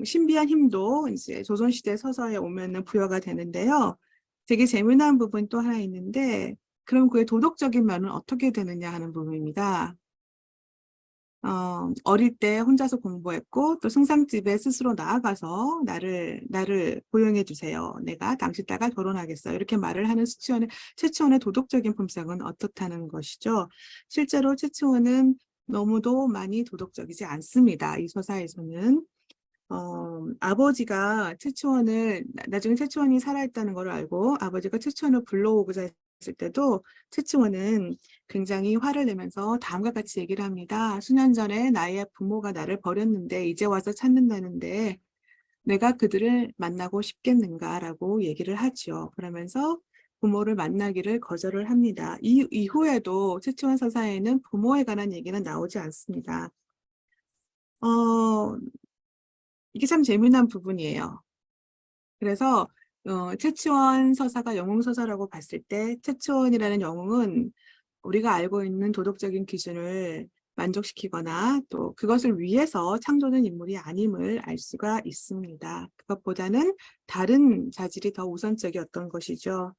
신비한 힘도 이제 조선시대 서서에 오면은 부여가 되는데요. 되게 재미난 부분 또 하나 있는데, 그럼 그의 도덕적인 면은 어떻게 되느냐 하는 부분입니다. 어릴 때 혼자서 공부했고, 또 승상집에 스스로 나아가서 나를 고용해 주세요. 내가 당신 딸과 결혼하겠어. 이렇게 말을 하는 최치원의 도덕적인 품성은 어떻다는 것이죠. 실제로 최치원은 너무도 많이 도덕적이지 않습니다. 이 서사에서는. 아버지가 최초원을 나중에 최초원이 살아있다는 걸 알고 아버지가 최초원을 불러오고자 했을 때도 최초원은 굉장히 화를 내면서 다음과 같이 얘기를 합니다. 수년 전에 나의 부모가 나를 버렸는데 이제 와서 찾는다는데 내가 그들을 만나고 싶겠는가라고 얘기를 하죠. 그러면서 부모를 만나기를 거절을 합니다. 이후에도 최초원 서사에는 부모에 관한 얘기는 나오지 않습니다. 이게 참 재미난 부분이에요. 그래서 최치원 서사가 영웅서사라고 봤을 때 최치원이라는 영웅은 우리가 알고 있는 도덕적인 기준을 만족시키거나 또 그것을 위해서 창조된 인물이 아님을 알 수가 있습니다. 그것보다는 다른 자질이 더 우선적이었던 것이죠.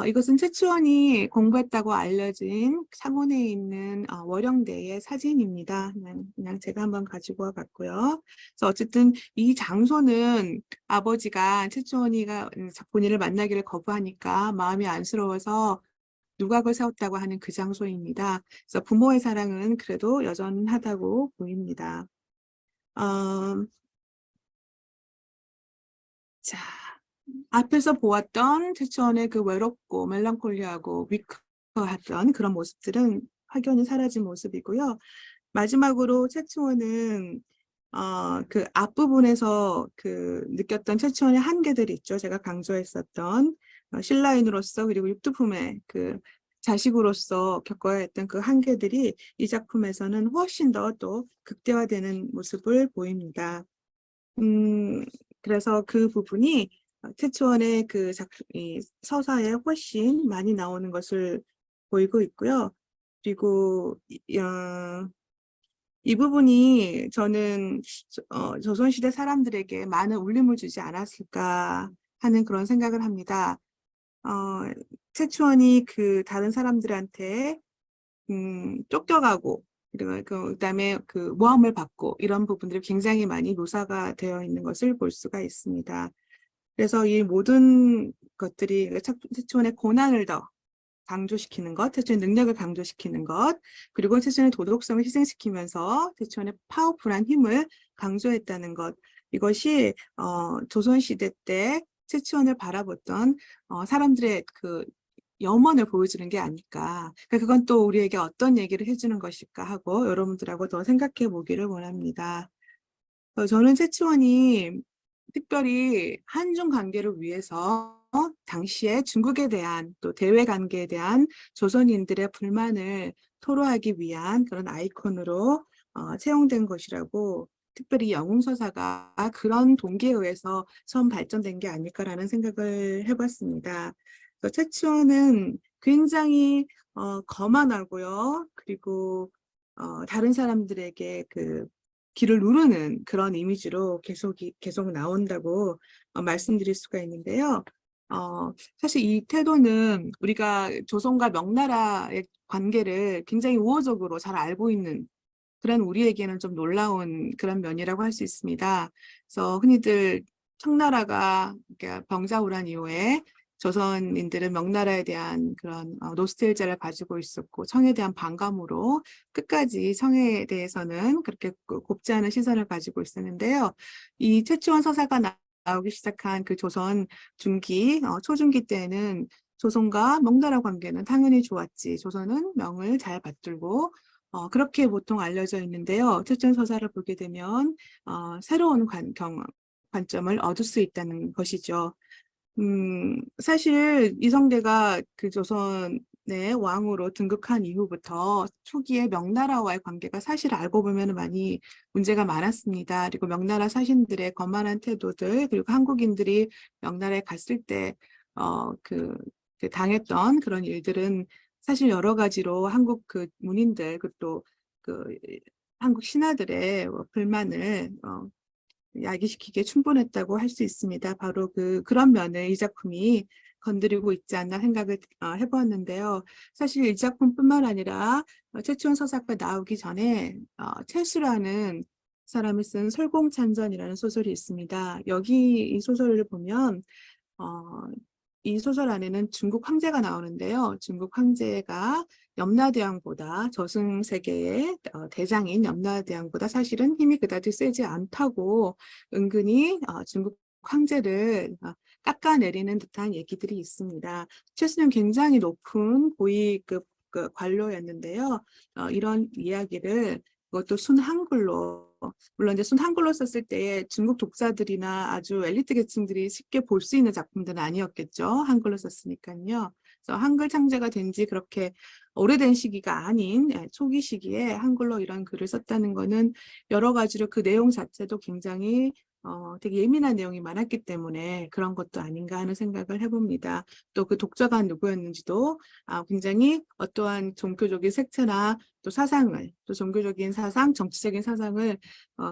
이것은 최치원이 공부했다고 알려진 창원에 있는 월영대의 사진입니다. 그냥 제가 한번 가지고 와봤고요. 그래서 어쨌든 이 장소는 아버지가 최치원이가 본인을 만나기를 거부하니까 마음이 안쓰러워서 누각을 세웠다고 하는 그 장소입니다. 그래서 부모의 사랑은 그래도 여전하다고 보입니다. 자. 앞에서 보았던 최치원의 그 외롭고 멜랑콜리하고 위크했던 그런 모습들은 확연히 사라진 모습이고요. 마지막으로 최치원은 그 앞부분에서 그 느꼈던 최치원의 한계들이 있죠. 제가 강조했었던 신라인으로서 그리고 육두품의 그 자식으로서 겪어야 했던 그 한계들이 이 작품에서는 훨씬 더 또 극대화되는 모습을 보입니다. 그래서 그 부분이 최초원의 그 이 서사에 훨씬 많이 나오는 것을 보이고 있고요. 그리고 이 부분이 저는 조선시대 사람들에게 많은 울림을 주지 않았을까 하는 그런 생각을 합니다. 최초원이 그 다른 사람들한테 쫓겨가고 그리고 그다음에 그 모함을 받고 이런 부분들이 굉장히 많이 묘사가 되어 있는 것을 볼 수가 있습니다. 그래서 이 모든 것들이 최초원의 고난을 더 강조시키는 것, 최초원의 능력을 강조시키는 것, 그리고 최초원의 도덕성을 희생시키면서 최초원의 파워풀한 힘을 강조했다는 것, 이것이 조선시대 때 최치원을 바라봤던 사람들의 그 염원을 보여주는 게 아닐까. 그러니까 그건 또 우리에게 어떤 얘기를 해주는 것일까 하고 여러분들하고 더 생각해 보기를 원합니다. 저는 최치원이 특별히 한중 관계를 위해서 당시에 중국에 대한 또 대외 관계에 대한 조선인들의 불만을 토로하기 위한 그런 아이콘으로 채용된 것이라고, 특별히 영웅서사가 그런 동기에 의해서 처음 발전된 게 아닐까라는 생각을 해봤습니다. 최치원은 굉장히 거만하고요. 그리고 다른 사람들에게 그 길을 누르는 그런 이미지로 계속 나온다고 말씀드릴 수가 있는데요. 사실 이 태도는 우리가 조선과 명나라의 관계를 굉장히 우호적으로 잘 알고 있는 그런 우리에게는 좀 놀라운 그런 면이라고 할 수 있습니다. 그래서 흔히들 청나라가 병자호란 이후에 조선인들은 명나라에 대한 그런 노스텔지아를 가지고 있었고 청에 대한 반감으로 끝까지 청에 대해서는 그렇게 곱지 않은 시선을 가지고 있었는데요. 이 최치원 서사가 나오기 시작한 그 조선 중기, 초중기 때에는 조선과 명나라 관계는 당연히 좋았지. 조선은 명을 잘 받들고 그렇게 보통 알려져 있는데요. 최치원 서사를 보게 되면 새로운 관점을 얻을 수 있다는 것이죠. 사실 이성계가 그 조선의 왕으로 등극한 이후부터 초기에 명나라와의 관계가 사실 알고 보면 많이 문제가 많았습니다. 그리고 명나라 사신들의 거만한 태도들, 그리고 한국인들이 명나라에 갔을 때 그 당했던 그런 일들은 사실 여러 가지로 한국 그 문인들, 그리고 그 한국 신하들의 불만을 야기시키기에 충분했다고 할 수 있습니다. 바로 그런 면을 이 작품이 건드리고 있지 않나 생각을 해보았는데요. 사실 이 작품뿐만 아니라 최치원 서사가 나오기 전에 채수라는 사람이 쓴 설공찬전이라는 소설이 있습니다. 여기 이 소설을 보면 이 소설 안에는 중국 황제가 나오는데요. 중국 황제가 염라대왕보다 저승세계의 대장인 염라대왕보다 사실은 힘이 그다지 세지 않다고 은근히 중국 황제를 깎아내리는 듯한 얘기들이 있습니다. 최수는 굉장히 높은 고위급 그 관료였는데요. 이런 이야기를 그것도 순한글로, 물론 이제 순한글로 썼을 때에 중국 독자들이나 아주 엘리트 계층들이 쉽게 볼 수 있는 작품들은 아니었겠죠. 한글로 썼으니까요. 그래서 한글 창제가 된 지 그렇게 오래된 시기가 아닌 초기 시기에 한글로 이런 글을 썼다는 거는 여러 가지로 그 내용 자체도 굉장히 되게 예민한 내용이 많았기 때문에 그런 것도 아닌가 하는 생각을 해봅니다. 또 그 독자가 누구였는지도 굉장히 어떠한 종교적인 색채나 또 사상을, 또 종교적인 사상, 정치적인 사상을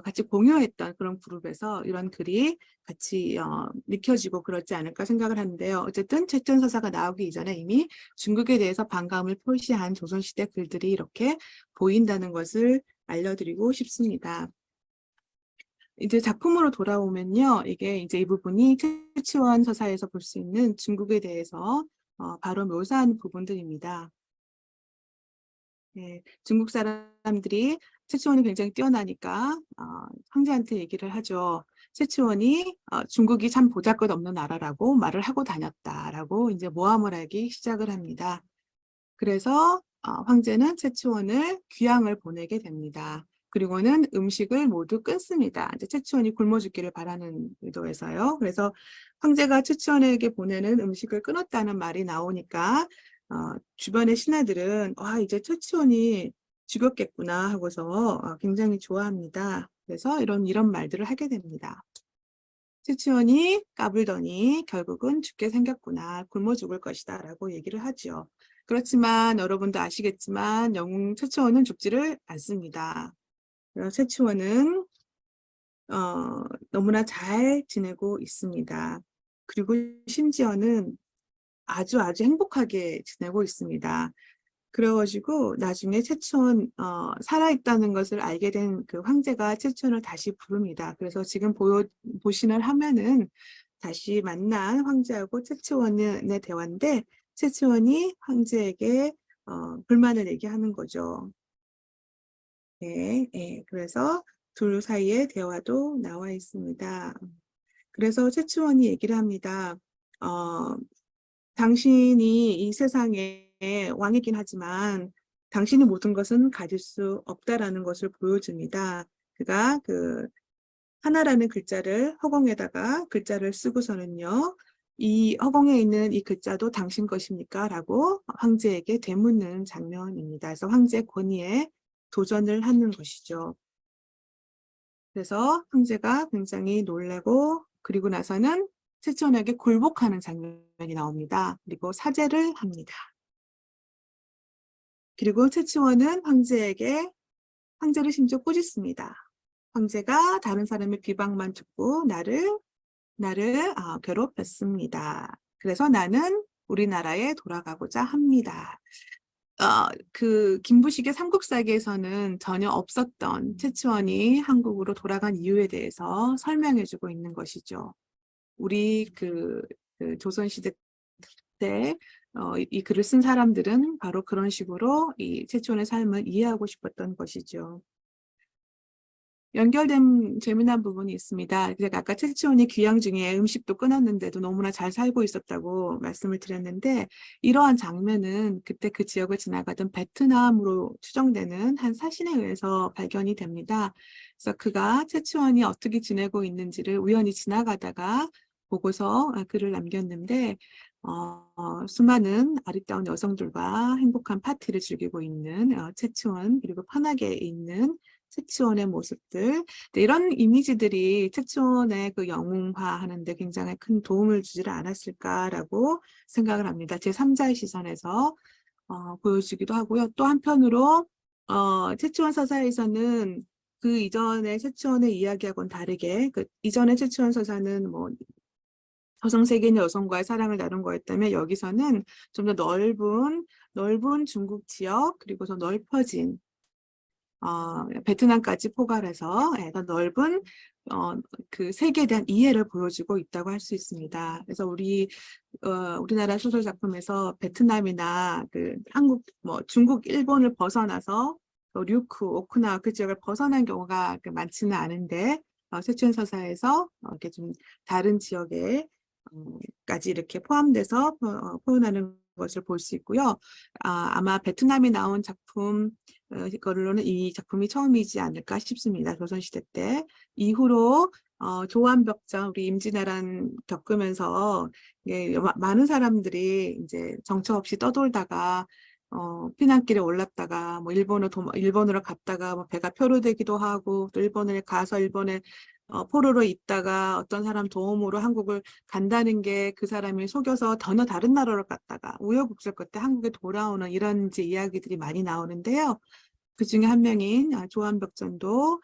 같이 공유했던 그런 그룹에서 이런 글이 같이 읽혀지고 그렇지 않을까 생각을 하는데요. 어쨌든 최치원 서사가 나오기 이전에 이미 중국에 대해서 반감을 표시한 조선시대 글들이 이렇게 보인다는 것을 알려드리고 싶습니다. 이제 작품으로 돌아오면요. 이게 이제 이 부분이 최치원 서사에서 볼 수 있는 중국에 대해서 바로 묘사한 부분들입니다. 네, 중국 사람들이 최치원이 굉장히 뛰어나니까 황제한테 얘기를 하죠. 최치원이 중국이 참 보잘것없는 나라라고 말을 하고 다녔다라고 이제 모함을 하기 시작을 합니다. 그래서 황제는 최치원을 귀양을 보내게 됩니다. 그리고는 음식을 모두 끊습니다. 이제 최치원이 굶어 죽기를 바라는 의도에서요. 그래서 황제가 최치원에게 보내는 음식을 끊었다는 말이 나오니까 주변의 신하들은 이제 최치원이 죽였겠구나 하고서 굉장히 좋아합니다. 그래서 이런 말들을 하게 됩니다. 최치원이 까불더니 결국은 죽게 생겼구나. 굶어 죽을 것이다 라고 얘기를 하죠. 그렇지만 여러분도 아시겠지만 영웅 최치원은 죽지를 않습니다. 최치원은 너무나 잘 지내고 있습니다. 그리고 심지어는 아주 행복하게 지내고 있습니다. 그래가지고 나중에 최치원 살아있다는 것을 알게 된 그 황제가 최치원을 다시 부릅니다. 그래서 지금 보시는 화면은 다시 만난 황제하고 최치원의 대화인데 최치원이 황제에게 불만을 얘기하는 거죠. 네, 네. 그래서 둘 사이의 대화도 나와 있습니다. 그래서 최치원이 얘기를 합니다. 당신이 이 세상의 왕이긴 하지만 당신이 모든 것은 가질 수 없다라는 것을 보여줍니다. 그가 그 하나라는 글자를 허공에다가 글자를 쓰고서는요. 이 허공에 있는 이 글자도 당신 것입니까? 라고 황제에게 되묻는 장면입니다. 그래서 황제 권위에 도전을 하는 것이죠. 그래서 황제가 굉장히 놀라고 그리고 나서는 최치원에게 굴복하는 장면이 나옵니다. 그리고 사죄를 합니다. 그리고 최치원은 황제를 심지어 꾸짖습니다. 황제가 다른 사람의 비방만 듣고 나를 괴롭혔습니다. 그래서 나는 우리나라에 돌아가고자 합니다. 그 김부식의 삼국사기에서는 전혀 없었던 최치원이 한국으로 돌아간 이유에 대해서 설명해주고 있는 것이죠. 우리 그 조선시대 때 이 글을 쓴 사람들은 바로 그런 식으로 이 최치원의 삶을 이해하고 싶었던 것이죠. 연결된 재미난 부분이 있습니다. 제가 아까 최치원이 귀양 중에 음식도 끊었는데도 너무나 잘 살고 있었다고 말씀을 드렸는데 이러한 장면은 그때 그 지역을 지나가던 베트남으로 추정되는 한 사신에 의해서 발견이 됩니다. 그래서 그가 최치원이 어떻게 지내고 있는지를 우연히 지나가다가 보고서 글을 남겼는데 수많은 아리따운 여성들과 행복한 파티를 즐기고 있는 최치원 그리고 편하게 있는 최치원의 모습들 이런 이미지들이 최치원의 그 영웅화하는 데 굉장히 큰 도움을 주지를 않았을까라고 생각을 합니다. 제3자의 시선에서 보여주기도 하고요. 또 한편으로 최치원 서사에서는 그 이전의 최치원의 이야기하고는 다르게 그 이전의 최치원 서사는 뭐 서성세계인 여성과의 사랑을 나눈 거였다면 여기서는 좀 더 넓은 중국 지역 그리고 더 넓어진 베트남까지 포괄해서 더 넓은 그 세계에 대한 이해를 보여주고 있다고 할 수 있습니다. 그래서 우리나라 소설 작품에서 베트남이나 그 한국, 중국, 일본을 벗어나서 류크, 오크나와 그 지역을 벗어난 경우가 많지는 않은데 최치원 서사에서 이렇게 좀 다른 지역에 까지 이렇게 포함돼서 표현하는 것을 볼 수 있고요. 아마 베트남이 나온 작품 이걸로는 이 작품이 처음이지 않을까 싶습니다. 조선시대 때. 이후로 조한벽전 우리 임진왜란 겪으면서 많은 사람들이 이제 정처 없이 떠돌다가 피난길에 올랐다가 뭐 일본으로 갔다가 뭐 배가 표류되기도 하고 또 일본에 가서 일본에 포로로 있다가 어떤 사람 도움으로 한국을 간다는 게 그 사람이 속여서 전혀 다른 나라로 갔다가 우여곡절 끝에 한국에 돌아오는 이런 이제 이야기들이 많이 나오는데요. 그 중에 한 명인 조한벽전도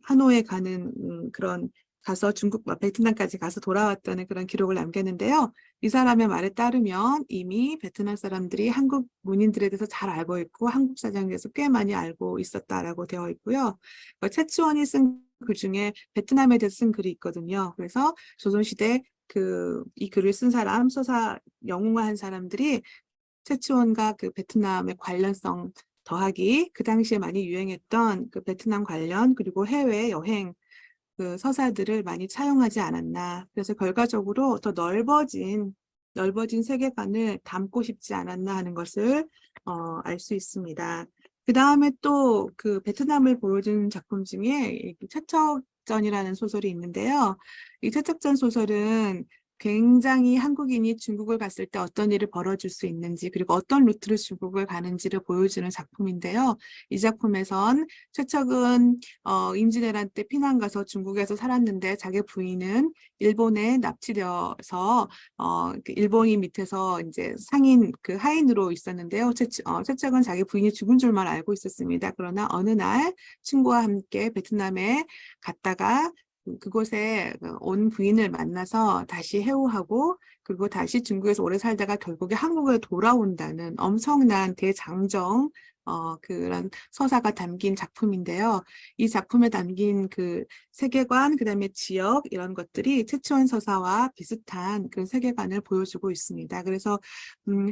하노이에 가는 그런 가서 베트남까지 가서 돌아왔다는 그런 기록을 남겼는데요. 이 사람의 말에 따르면 이미 베트남 사람들이 한국 문인들에 대해서 잘 알고 있고 한국 사정에 대해서 꽤 많이 알고 있었다라고 되어 있고요. 최치원이 쓴 글 중에 베트남에 대해서 쓴 글이 있거든요. 그래서 조선시대 이 글을 쓴 사람, 서사 영웅화한 사람들이 최치원과 그 베트남의 관련성 더하기 그 당시에 많이 유행했던 그 베트남 관련 그리고 해외 여행 그 서사들을 많이 차용하지 않았나. 그래서 결과적으로 더 넓어진 세계관을 담고 싶지 않았나 하는 것을 알 수 있습니다. 그 다음에 또 그 베트남을 보여준 작품 중에 최척전이라는 소설이 있는데요. 이 최척전 소설은 굉장히 한국인이 중국을 갔을 때 어떤 일이 벌어질 수 있는지 그리고 어떤 루트로 중국을 가는지를 보여주는 작품인데요. 이 작품에선 최척은 임진왜란 때 피난 가서 중국에서 살았는데 자기 부인은 일본에 납치되어서 그 일본인 밑에서 이제 상인 그 하인으로 있었는데요. 최척은 자기 부인이 죽은 줄만 알고 있었습니다. 그러나 어느 날 친구와 함께 베트남에 갔다가 그곳에 온 부인을 만나서 다시 회우하고 그리고 다시 중국에서 오래 살다가 결국에 한국에 돌아온다는 엄청난 대장정 그런 서사가 담긴 작품인데요. 이 작품에 담긴 그 세계관, 그다음에 지역 이런 것들이 최치원 서사와 비슷한 그런 세계관을 보여주고 있습니다. 그래서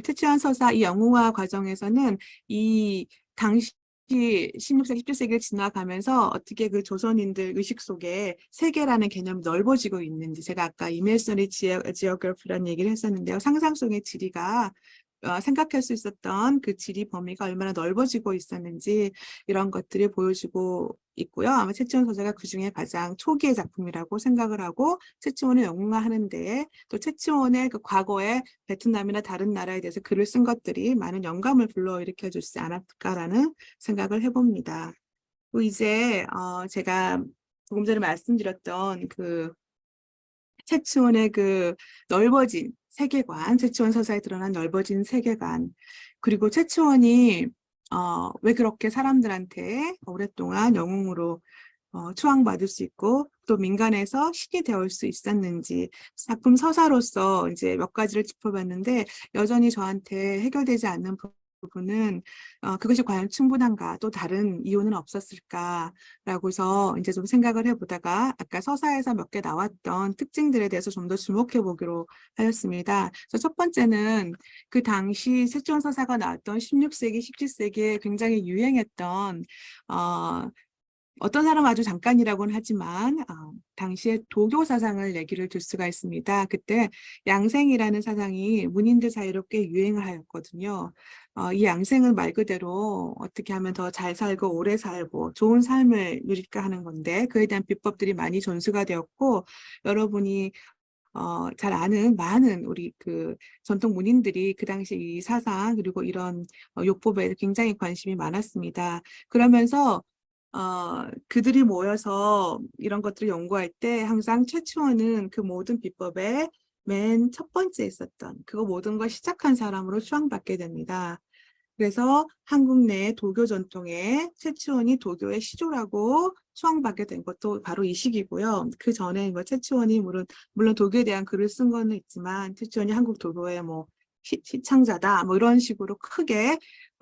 최치원 서사 이 영웅화 과정에서는 이 당시 특히 16세기, 17세기를 지나가면서 어떻게 그 조선인들 의식 속에 세계라는 개념이 넓어지고 있는지, 제가 아까 이메이서리 지오그래피라는 얘기를 했었는데요. 상상 속의 지리가 생각할 수 있었던 그 지리 범위가 얼마나 넓어지고 있었는지 이런 것들이 보여주고 있고요. 아마 최치원 소재가 그중에 가장 초기의 작품이라고 생각을 하고 최치원을 영웅화하는데 또 최치원의 그 과거에 베트남이나 다른 나라에 대해서 글을 쓴 것들이 많은 영감을 불러일으켜 주지 않았을까라는 생각을 해봅니다. 또 이제 제가 조금 전에 말씀드렸던 그 최치원의 그 넓어진 세계관, 최치원 서사에 드러난 넓어진 세계관, 그리고 최치원이 왜 그렇게 사람들한테 오랫동안 영웅으로 추앙받을 수 있고 또 민간에서 신이 되어 올 수 있었는지 작품 서사로서 이제 몇 가지를 짚어봤는데 여전히 저한테 해결되지 않는 부분은 그것이 과연 충분한가 또 다른 이유는 없었을까라고 해서 이제 좀 생각을 해보다가 아까 서사에서 몇 개 나왔던 특징들에 대해서 좀 더 주목해 보기로 하였습니다. 그래서 첫 번째는 그 당시 최치원 서사가 나왔던 16세기, 17세기에 굉장히 유행했던 어떤 사람은 아주 잠깐이라고는 하지만 당시에 도교 사상을 얘기를 들 수가 있습니다. 그때 양생이라는 사상이 문인들 사이로 꽤 유행을 하였거든요. 이 양생은 말 그대로 어떻게 하면 더 잘 살고 오래 살고 좋은 삶을 누릴까 하는 건데 그에 대한 비법들이 많이 전수가 되었고 여러분이 잘 아는 많은 우리 그 전통 문인들이 그 당시 이 사상 그리고 이런 요법에 굉장히 관심이 많았습니다. 그러면서 그들이 모여서 이런 것들을 연구할 때 항상 최치원은 그 모든 비법의 맨 첫 번째 있었던 그거 모든 걸 시작한 사람으로 추앙받게 됩니다. 그래서 한국 내 도교 전통에 최치원이 도교의 시조라고 추앙받게 된 것도 바로 이 시기고요. 그 전에 뭐 최치원이 물론 도교에 대한 글을 쓴 거는 있지만 최치원이 한국 도교의 뭐 시창자다 뭐 이런 식으로 크게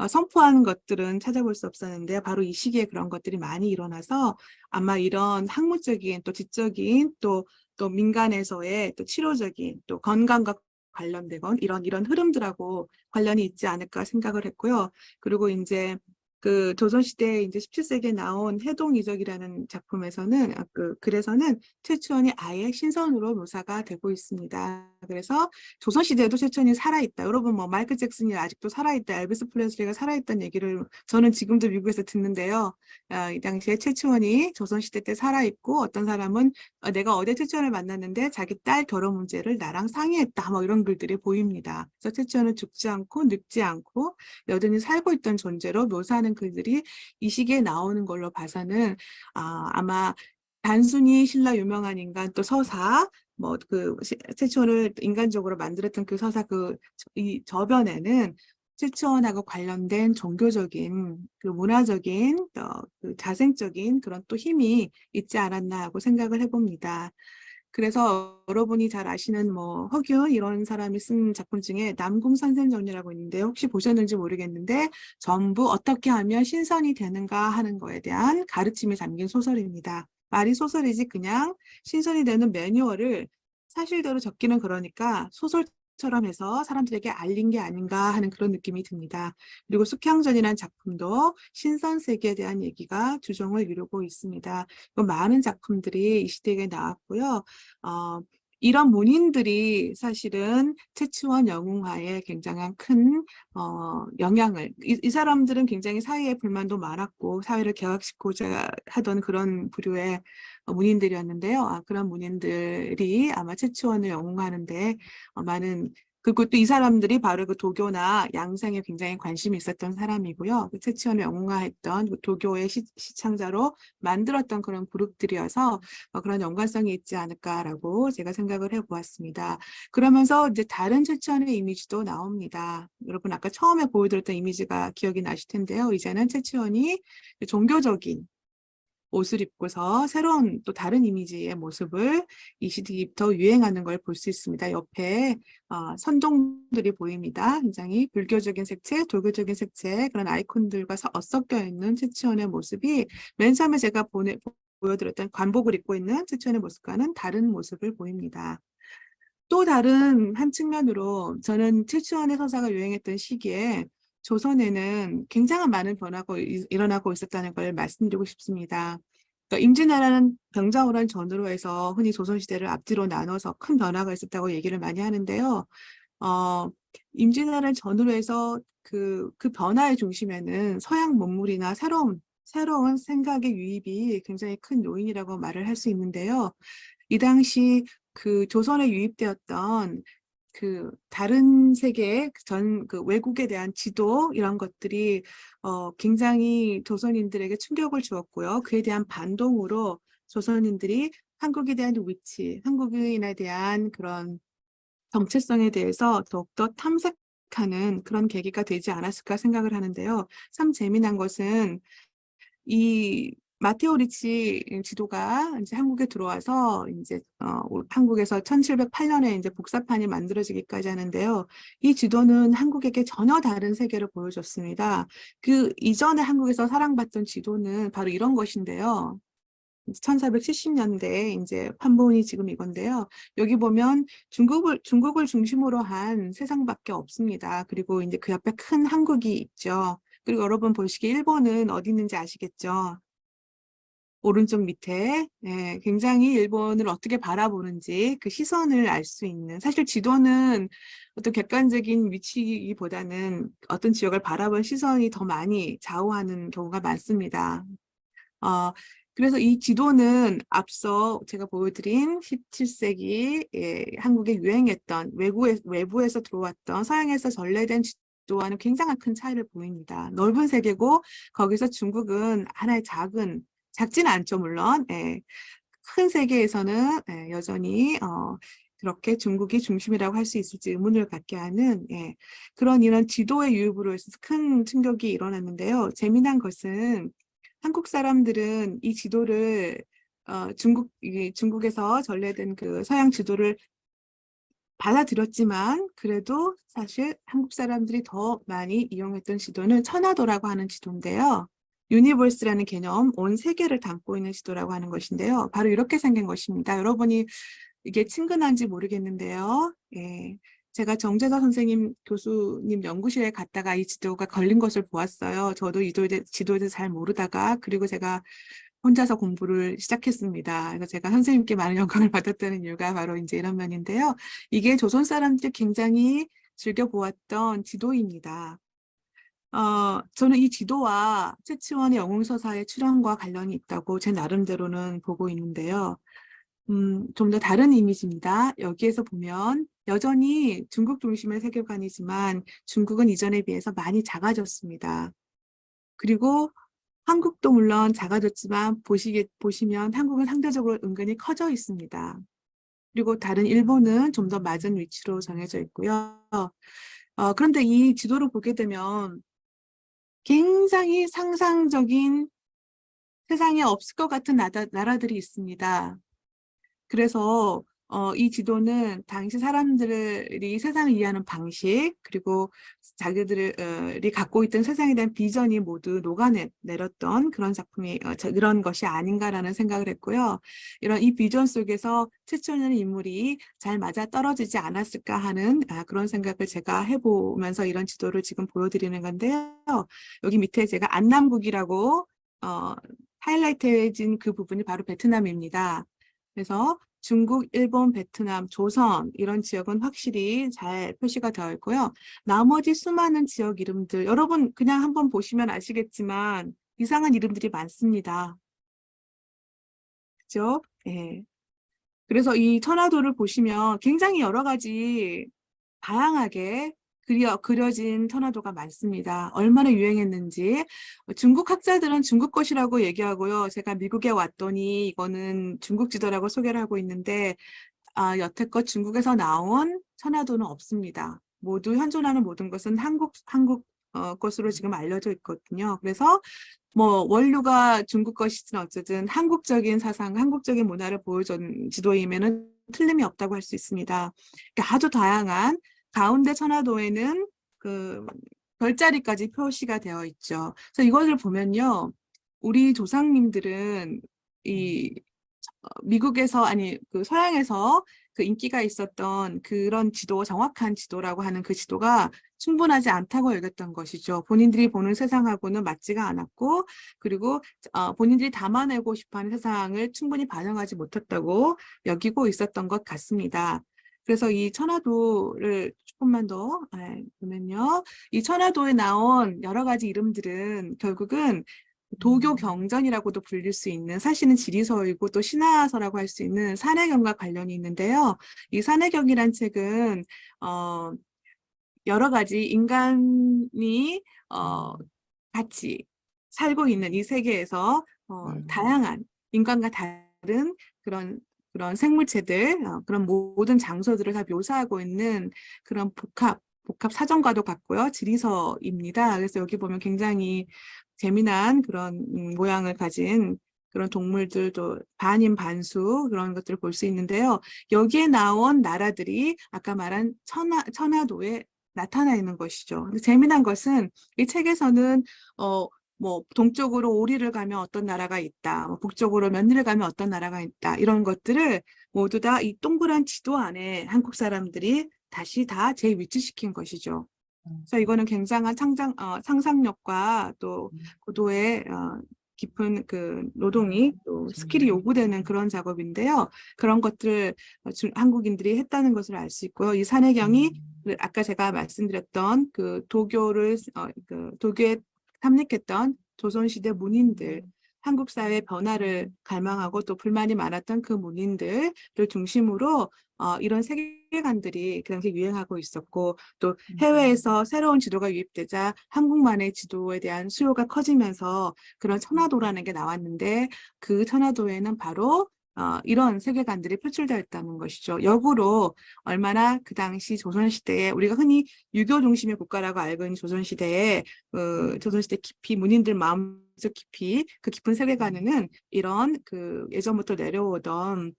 선포하는 것들은 찾아볼 수 없었는데 바로 이 시기에 그런 것들이 많이 일어나서 아마 이런 학문적인 또 지적인 또 민간에서의 또 치료적인 또 건강과 관련되건 이런 흐름들하고 관련이 있지 않을까 생각을 했고요. 그리고 이제 그 조선시대 이제 17세기에 나온 해동이적이라는 작품에서는 글에서는 최치원이 아예 신선으로 묘사가 되고 있습니다. 그래서 조선시대에도 최치원이 살아있다. 여러분 뭐 마이클 잭슨이 아직도 살아있다. 엘비스 프레슬리가 살아있다는 얘기를 저는 지금도 미국에서 듣는데요. 이 당시에 최치원이 조선시대 때 살아있고 어떤 사람은 내가 어제 최치원을 만났는데 자기 딸 결혼 문제를 나랑 상의했다. 뭐 이런 글들이 보입니다. 그래서 최치원은 죽지 않고 늙지 않고 여전히 살고 있던 존재로 묘사하는 글들이 이 시기에 나오는 걸로 봐서는 아마 단순히 신라 유명한 인간 또 서사 뭐 그 최치원을 인간적으로 만들었던 그 서사 이 저변에는 최치원하고 관련된 종교적인 그 문화적인 그 자생적인 그런 또 힘이 있지 않았나 하고 생각을 해봅니다. 그래서 여러분이 잘 아시는 뭐 허균 이런 사람이 쓴 작품 중에 남궁선생전이라고 있는데 혹시 보셨는지 모르겠는데 전부 어떻게 하면 신선이 되는가 하는 거에 대한 가르침이 담긴 소설입니다. 말이 소설이지 그냥 신선이 되는 매뉴얼을 사실대로 적기는 그러니까 소설처럼 해서 사람들에게 알린 게 아닌가 하는 그런 느낌이 듭니다. 그리고 숙향전이라는 작품도 신선세계에 대한 얘기가 주종을 이루고 있습니다. 많은 작품들이 이 시대에 나왔고요. 이런 문인들이 사실은 최치원 영웅화에 굉장한 큰 영향을 이 사람들은 굉장히 사회에 불만도 많았고 사회를 개혁시키고자 하던 그런 부류의 문인들이었는데요. 그런 문인들이 아마 최치원을 영웅하는데 많은 그리고 또 이 사람들이 바로 그 도교나 양생에 굉장히 관심이 있었던 사람이고요. 그 최치원을 영웅화했던 그 도교의 시창자로 만들었던 그런 그룹들이어서 그런 연관성이 있지 않을까라고 제가 생각을 해보았습니다. 그러면서 이제 다른 최치원의 이미지도 나옵니다. 여러분 아까 처음에 보여드렸던 이미지가 기억이 나실 텐데요. 이제는 최치원이 종교적인 옷을 입고서 새로운 또 다른 이미지의 모습을 이 시기부터 유행하는 걸 볼 수 있습니다. 옆에 선종들이 보입니다. 굉장히 불교적인 색채, 도교적인 색채 그런 아이콘들과 섞여 있는 최치원의 모습이 맨 처음에 제가 보여드렸던 관복을 입고 있는 최치원의 모습과는 다른 모습을 보입니다. 또 다른 한 측면으로 저는 최치원의 서사가 유행했던 시기에 조선에는 굉장한 많은 변화가 일어나고 있었다는 걸 말씀드리고 싶습니다. 그러니까 임진왜란은 병자호란 전후로 해서 흔히 조선시대를 앞뒤로 나눠서 큰 변화가 있었다고 얘기를 많이 하는데요. 어, 임진왜란 전후로 해서 그 변화의 중심에는 서양 문물이나 새로운 생각의 유입이 굉장히 큰 요인이라고 말을 할 수 있는데요. 이 당시 그 조선에 유입되었던 그 다른 세계 그 외국에 대한 지도 이런 것들이 굉장히 조선인들에게 충격을 주었고요. 그에 대한 반동으로 조선인들이 한국에 대한 위치, 한국인에 대한 그런 정체성에 대해서 더욱더 탐색하는 그런 계기가 되지 않았을까 생각을 하는데요. 참 재미난 것은 이 마테오 리치 지도가 이제 한국에 들어와서 이제 한국에서 1708년에 이제 복사판이 만들어지기까지 하는데요. 이 지도는 한국에게 전혀 다른 세계를 보여줬습니다. 그 이전에 한국에서 사랑받던 지도는 바로 이런 것인데요. 1470년대 이제 판본이 지금 이건데요. 여기 보면 중국을 중심으로 한 세상밖에 없습니다. 그리고 이제 그 옆에 큰 한국이 있죠. 그리고 여러분 보시기에 일본은 어디 있는지 아시겠죠? 오른쪽 밑에 굉장히 일본을 어떻게 바라보는지 그 시선을 알 수 있는, 사실 지도는 어떤 객관적인 위치보다는 어떤 지역을 바라본 시선이 더 많이 좌우하는 경우가 많습니다. 어, 그래서 이 지도는 앞서 제가 보여드린 17세기 한국에 유행했던 외부에서 들어왔던 서양에서 전래된 지도와는 굉장한 큰 차이를 보입니다. 넓은 세계고 거기서 중국은 하나의 작지는 않죠, 물론. 큰 세계에서는 여전히 그렇게 중국이 중심이라고 할 수 있을지 의문을 갖게 하는 이런 지도의 유입으로 해서 큰 충격이 일어났는데요. 재미난 것은 한국 사람들은 이 지도를 중국에서 전래된 그 서양 지도를 받아들였지만 그래도 사실 한국 사람들이 더 많이 이용했던 지도는 천화도라고 하는 지도인데요. 유니버스라는 개념, 온 세계를 담고 있는 지도라고 하는 것인데요. 바로 이렇게 생긴 것입니다. 여러분이 이게 친근한지 모르겠는데요. 제가 정재서 선생님 교수님 연구실에 갔다가 이 지도가 걸린 것을 보았어요. 저도 이 지도에 대해서 잘 모르다가 그리고 제가 혼자서 공부를 시작했습니다. 그래서 제가 선생님께 많은 영감을 받았다는 이유가 바로 이제 이런 면인데요. 이게 조선 사람들이 굉장히 즐겨보았던 지도입니다. 저는 이 지도와 최치원의 영웅서사의 출현과 관련이 있다고 제 나름대로는 보고 있는데요. 좀 더 다른 이미지입니다. 여기에서 보면 여전히 중국 중심의 세계관이지만 중국은 이전에 비해서 많이 작아졌습니다. 그리고 한국도 물론 작아졌지만 보시면 한국은 상대적으로 은근히 커져 있습니다. 그리고 다른 일본은 좀 더 맞은 위치로 정해져 있고요. 그런데 이 지도를 보게 되면 굉장히 상상적인 세상에 없을 것 같은 나라들이 있습니다. 그래서 이 지도는 당시 사람들이 세상을 이해하는 방식 그리고 자기들이 갖고 있던 세상에 대한 비전이 모두 녹아내렸던 그런 작품이 이런 것이 아닌가라는 생각을 했고요. 이 비전 속에서 최초라는 인물이 잘 맞아 떨어지지 않았을까 하는 그런 생각을 제가 해보면서 이런 지도를 지금 보여드리는 건데요. 여기 밑에 제가 안남국이라고 하이라이트해진 그 부분이 바로 베트남입니다. 그래서 중국, 일본, 베트남, 조선 이런 지역은 확실히 잘 표시가 되어 있고요. 나머지 수많은 지역 이름들, 여러분 그냥 한번 보시면 아시겠지만 이상한 이름들이 많습니다. 그죠? 예. 그래서 이 천화도를 보시면 굉장히 여러 가지 다양하게 그려진 천화도가 많습니다. 얼마나 유행했는지. 중국 학자들은 중국 것이라고 얘기하고요. 제가 미국에 왔더니 이거는 중국 지도라고 소개를 하고 있는데 여태껏 중국에서 나온 천화도는 없습니다. 모두 현존하는 모든 것은 한국 것으로 지금 알려져 있거든요. 그래서 뭐 원류가 중국 것이든 어쨌든 한국적인 사상, 한국적인 문화를 보여준 지도임에는 틀림이 없다고 할 수 있습니다. 그러니까 아주 다양한 가운데 천화도에는 그 별자리까지 표시가 되어 있죠. 그래서 이것을 보면요, 우리 조상님들은 이 미국에서 아니 그 서양에서 그 인기가 있었던 그런 지도, 정확한 지도라고 하는 그 지도가 충분하지 않다고 여겼던 것이죠. 본인들이 보는 세상하고는 맞지가 않았고, 그리고 본인들이 담아내고 싶어하는 세상을 충분히 반영하지 못했다고 여기고 있었던 것 같습니다. 그래서 이 천화도를 조금만 더 보면요. 이 천화도에 나온 여러 가지 이름들은 결국은 도교 경전이라고도 불릴 수 있는, 사실은 지리서이고 또 신화서라고 할 수 있는 산해경과 관련이 있는데요. 이 산해경이란 책은 여러 가지 인간이 같이 살고 있는 이 세계에서 다양한 인간과 다른 그런 생물체들, 그런 모든 장소들을 다 묘사하고 있는 그런 복합 사전과도 같고요. 지리서입니다. 그래서 여기 보면 굉장히 재미난 그런 모양을 가진 그런 동물들도 반인 반수 그런 것들을 볼 수 있는데요. 여기에 나온 나라들이 아까 말한 천하도에 나타나 있는 것이죠. 근데 재미난 것은 이 책에서는 뭐 동쪽으로 오리를 가면 어떤 나라가 있다, 뭐 북쪽으로 면리를 가면 어떤 나라가 있다, 이런 것들을 모두 다 이 동그란 지도 안에 한국 사람들이 다시 다 재위치시킨 것이죠. 그래서 이거는 굉장한 상상력과 또 고도의 깊은 그 노동이 또 스킬이 요구되는 그런 작업인데요. 그런 것들을 한국인들이 했다는 것을 알 수 있고요. 이 산해경이 아까 제가 말씀드렸던 그 도교에 탐닉했던 조선시대 문인들, 한국 사회의 변화를 갈망하고 또 불만이 많았던 그 문인들을 중심으로 이런 세계관들이 그 당시에 유행하고 있었고, 또 해외에서 새로운 지도가 유입되자 한국만의 지도에 대한 수요가 커지면서 그런 천화도라는 게 나왔는데, 그 천화도에는 바로 이런 세계관들이 표출되어 있다는 것이죠. 역으로 얼마나 그 당시 조선시대에, 우리가 흔히 유교 중심의 국가라고 알고 있는 조선시대에 조선시대 깊이 문인들 마음속 깊이 그 깊은 세계관에는 이런 그 예전부터 내려오던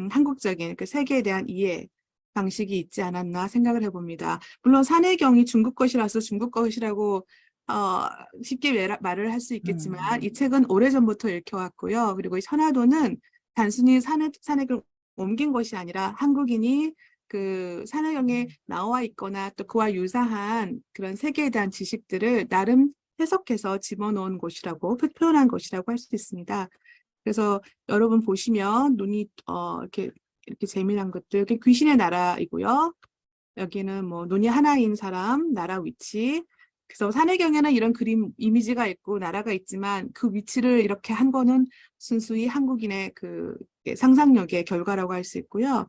한국적인 그 세계에 대한 이해 방식이 있지 않았나 생각을 해봅니다. 물론 산해경이 중국 것이라서 중국 것이라고 쉽게 말을 할 수 있겠지만 이 책은 오래전부터 읽혀왔고요. 그리고 이 천화도는 단순히 산해경을 옮긴 것이 아니라 한국인이 그 산해경에 나와 있거나 또 그와 유사한 그런 세계에 대한 지식들을 나름 해석해서 집어넣은 곳이라고 표현한 것이라고 할 수 있습니다. 그래서 여러분 보시면 눈이 이렇게 재미난 것들, 이렇게 귀신의 나라이고요. 여기는 뭐 눈이 하나인 사람, 나라 위치. 그래서 산해경에는 이런 그림 이미지가 있고 나라가 있지만 그 위치를 이렇게 한 거는 순수히 한국인의 그 상상력의 결과라고 할 수 있고요.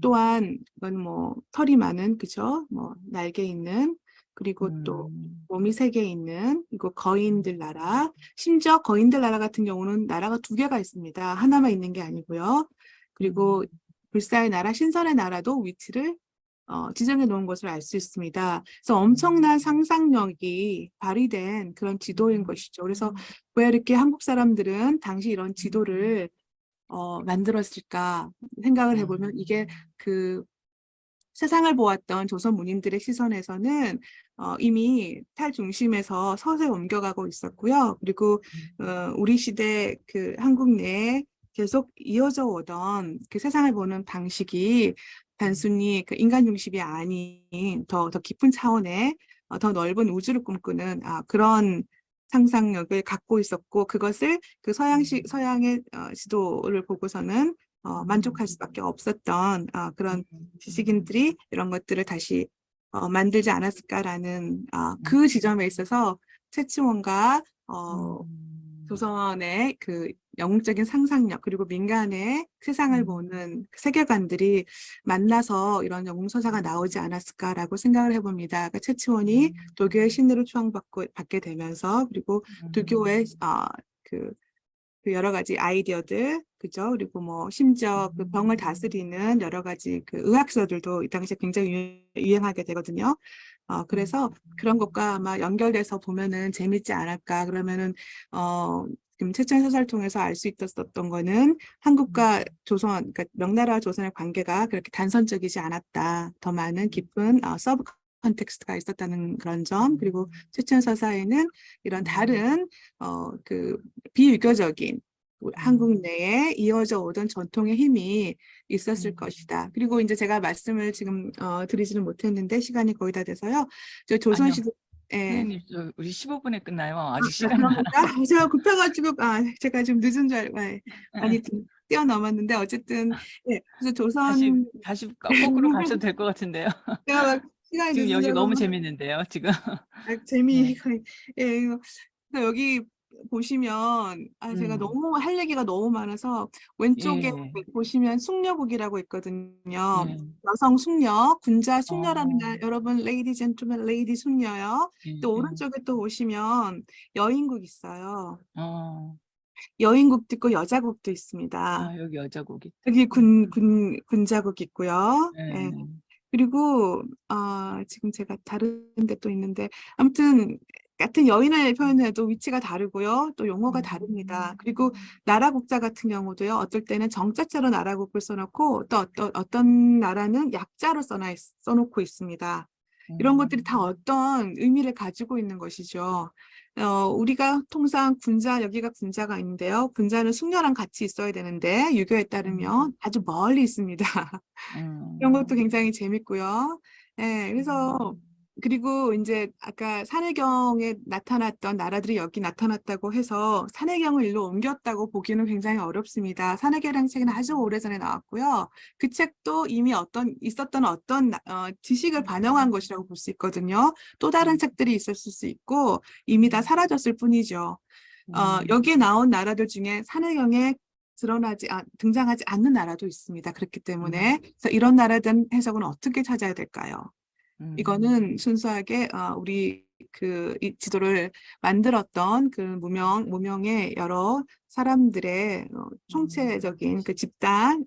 또한 이건 뭐 털이 많은, 그죠? 뭐 날개 있는, 그리고 또 몸이 3개 있는 이거 거인들 나라. 심지어 거인들 나라 같은 경우는 나라가 2개가 있습니다. 하나만 있는 게 아니고요. 그리고 불사의 나라, 신선의 나라도 위치를 지정해 놓은 것을 알 수 있습니다. 그래서 엄청난 상상력이 발휘된 그런 지도인 것이죠. 그래서 왜 이렇게 한국 사람들은 당시 이런 지도를 만들었을까 생각을 해보면, 이게 그 세상을 보았던 조선 문인들의 시선에서는 이미 탈중심에서 서서히 옮겨가고 있었고요. 그리고 우리 시대 그 한국 내에 계속 이어져 오던 그 세상을 보는 방식이 단순히 그 인간 중심이 아닌 더 깊은 차원의 더 넓은 우주를 꿈꾸는 그런 상상력을 갖고 있었고, 그것을 그 서양의 지도를 보고서는 만족할 수밖에 없었던 그런 지식인들이 이런 것들을 다시 만들지 않았을까라는 그 지점에 있어서 최치원과 조선의 그 영웅적인 상상력, 그리고 민간의 세상을 보는 그 세계관들이 만나서 이런 영웅서사가 나오지 않았을까라고 생각을 해봅니다. 그러니까 최치원이 도교의 신으로 받게 되면서, 그리고 도교의 그 여러 가지 아이디어들, 그죠? 그리고 뭐 심지어 그 병을 다스리는 여러 가지 그 의학서들도 이 당시에 굉장히 유행하게 되거든요. 그래서 그런 것과 아마 연결돼서 보면은 재밌지 않을까. 그러면은 지금 최천 소설을 통해서 알 수 있었던 거는 한국과 조선, 그러니까 명나라와 조선의 관계가 그렇게 단선적이지 않았다. 더 많은 깊은 서브 컨텍스트가 있었다는 그런 점, 그리고 최천 서사에는 이런 다른 그 비유교적인 한국 내에 이어져 오던 전통의 힘이 있었을 음. 것이다. 그리고 이제 제가 말씀을 지금 드리지는 못했는데 시간이 거의 다 돼서요. 저 아니요. 조선시대 예. 선생님, 우리 15분에 끝나요. 아직 시간 그런가? 많아. 제가 급해가지고 제가 좀 늦은 줄 알고 많이 뛰어넘었는데 어쨌든 예. 그래서 다시, 조선 다시 거꾸로 가셔도 될 것 같은데요. 제가 막 시간이 지금 늦은 줄 여기 알고 너무 재밌는데요, 지금. 네. 재미가 예. 그래서 여기 보시면 제가 음. 너무 할 얘기가 너무 많아서 왼쪽에 예, 보시면 숙녀국이라고 있거든요. 예. 여성 숙녀, 군자 숙녀라는 어, 날 여러분 레이디 젠틀맨 레이디 숙녀요. 예, 또 예. 오른쪽에 또 보시면 여인국 있어요. 어, 여인국도 있고 여자국도 있습니다. 여기 여자곡 있다. 여기 군자국 있고요. 예. 예. 그리고 지금 제가 다른 데 또 있는데 아무튼 같은 여인을 표현해도 위치가 다르고요. 또 용어가 다릅니다. 그리고 나라국자 같은 경우도요. 어떨 때는 정자자로 나라국을 써놓고 또 어떤 나라는 약자로 써놓고 있습니다. 이런 것들이 다 음, 어떤 의미를 가지고 있는 것이죠. 우리가 통상 군자, 여기가 군자가 있는데요. 군자는 숙녀랑 같이 있어야 되는데 유교에 따르면 아주 멀리 있습니다. 이런 것도 음, 굉장히 재밌고요. 예, 그래서 그리고 이제 아까 산해경에 나타났던 나라들이 여기 나타났다고 해서 산해경을 일로 옮겼다고 보기는 굉장히 어렵습니다. 산해경이라는 책은 아주 오래전에 나왔고요. 그 책도 이미 있었던 어떤 지식을 반영한 것이라고 볼 수 있거든요. 또 다른 책들이 있었을 수 있고 이미 다 사라졌을 뿐이죠. 여기에 나온 나라들 중에 산해경에 등장하지 않는 나라도 있습니다. 그렇기 때문에 그래서 이런 나라들 해석은 어떻게 찾아야 될까요? 이거는 순수하게 우리 이 지도를 만들었던 그 무명의 여러 사람들의 총체적인 그 집단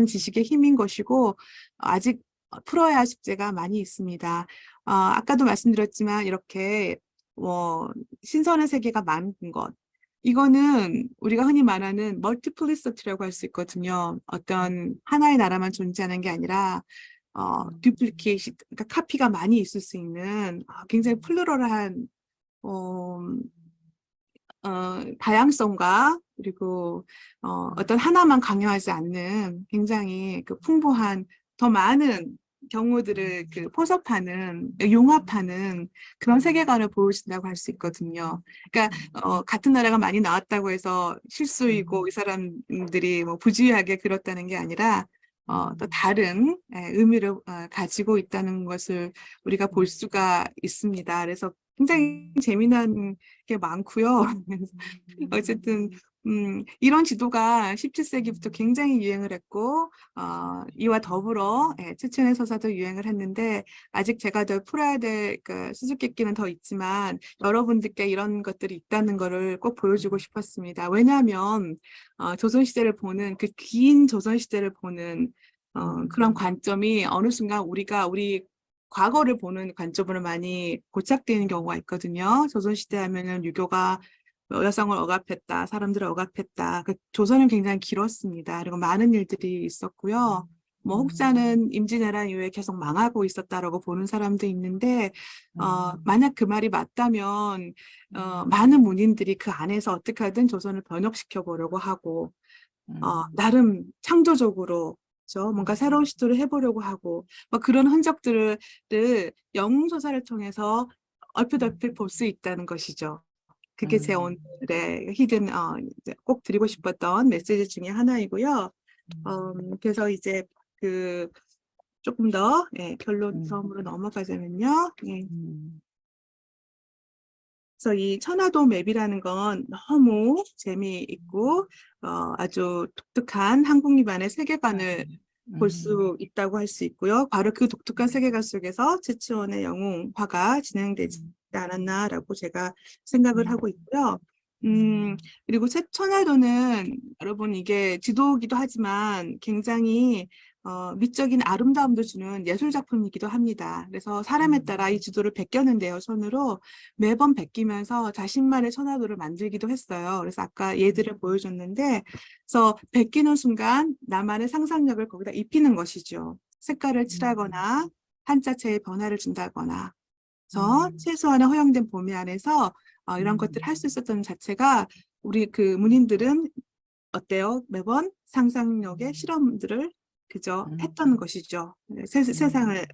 지식의 힘인 것이고 아직 풀어야 할 숙제가 많이 있습니다. 아까도 말씀드렸지만 이렇게 신선한 세계가 많은 것. 이거는 우리가 흔히 말하는 멀티플리시티라고 할 수 있거든요. 어떤 하나의 나라만 존재하는 게 아니라 듀플리케이션, 그러니까 카피가 많이 있을 수 있는 굉장히 플루럴한 어, 다양성과 그리고 어떤 하나만 강요하지 않는 굉장히 그 풍부한 더 많은 경우들을 포섭하는 융합하는 그런 세계관을 보여준다고 할 수 있거든요. 그러니까 같은 나라가 많이 나왔다고 해서 실수이고 이 사람들이 뭐 부주의하게 그렸다는 게 아니라 또 다른 의미를 가지고 있다는 것을 우리가 볼 수가 있습니다. 그래서 굉장히 재미난 게 많고요. 어쨌든 이런 지도가 17세기부터 굉장히 유행을 했고 이와 더불어 최천의 서사도 유행을 했는데 아직 제가 더 풀어야 될 수수께끼는 더 있지만 여러분들께 이런 것들이 있다는 것을 꼭 보여주고 싶었습니다. 왜냐하면 조선시대를 보는 그 긴 조선시대를 보는 그런 관점이 어느 순간 우리 과거를 보는 관점으로 많이 고착되는 경우가 있거든요. 조선시대 하면은 유교가 여성을 억압했다, 사람들을 억압했다. 조선은 굉장히 길었습니다. 그리고 많은 일들이 있었고요. 뭐 혹자는 임진왜란 이후에 계속 망하고 있었다라고 보는 사람도 있는데 만약 그 말이 맞다면 많은 문인들이 그 안에서 어떻게 하든 조선을 번역시켜 보려고 하고 나름 창조적으로 뭔가 새로운 시도를 해보려고 하고 그런 흔적들을 영웅소사를 통해서 얼핏얼핏 볼 수 있다는 것이죠. 그게 제 오늘의 이제 꼭 드리고 싶었던 메시지 중에 하나이고요. 그래서 이제 그 조금 더 결론점으로 넘어가자면요. 그래서 이 천화도 맵이라는 건 너무 재미있고 아주 독특한 한국 기반의 세계관을 볼 수 있다고 할 수 있고요. 바로 그 독특한 세계관 속에서 최치원의 영웅화가 진행되지 않았나라고 제가 생각을 하고 있고요. 그리고 천화도는 여러분 이게 지도이기도 하지만 굉장히 미적인 아름다움도 주는 예술 작품이기도 합니다. 그래서 사람에 따라 이 지도를 베꼈는데요, 손으로. 매번 베끼면서 자신만의 천화도를 만들기도 했어요. 그래서 아까 예들을 보여줬는데, 그래서 베끼는 순간 나만의 상상력을 거기다 입히는 것이죠. 색깔을 칠하거나 한자체에 변화를 준다거나. 그래서 최소한의 허용된 범위 안에서 이런 것들을 할 수 있었던 자체가 우리 그 문인들은 어때요? 매번 상상력의 실험들을 그저 음. 했던 것이죠. 세상을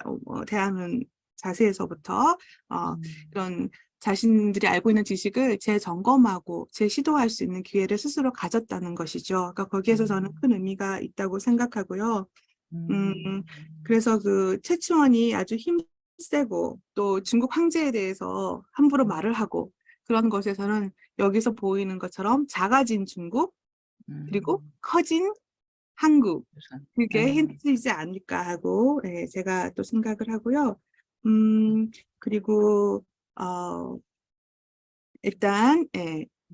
대하는 자세에서부터 음. 이런 자신들이 알고 있는 지식을 재점검하고 재시도할 수 있는 기회를 스스로 가졌다는 것이죠. 그러니까 거기에서 저는 큰 의미가 있다고 생각하고요. 음, 그래서 그 최치원이 아주 힘세고 또 중국 황제에 대해서 함부로 말을 하고 그런 것에서는 여기서 보이는 것처럼 작아진 중국 그리고 커진 한국 우선. 그게 힌트이지 않을까 하고 제가 또 생각을 하고요. 그리고 일단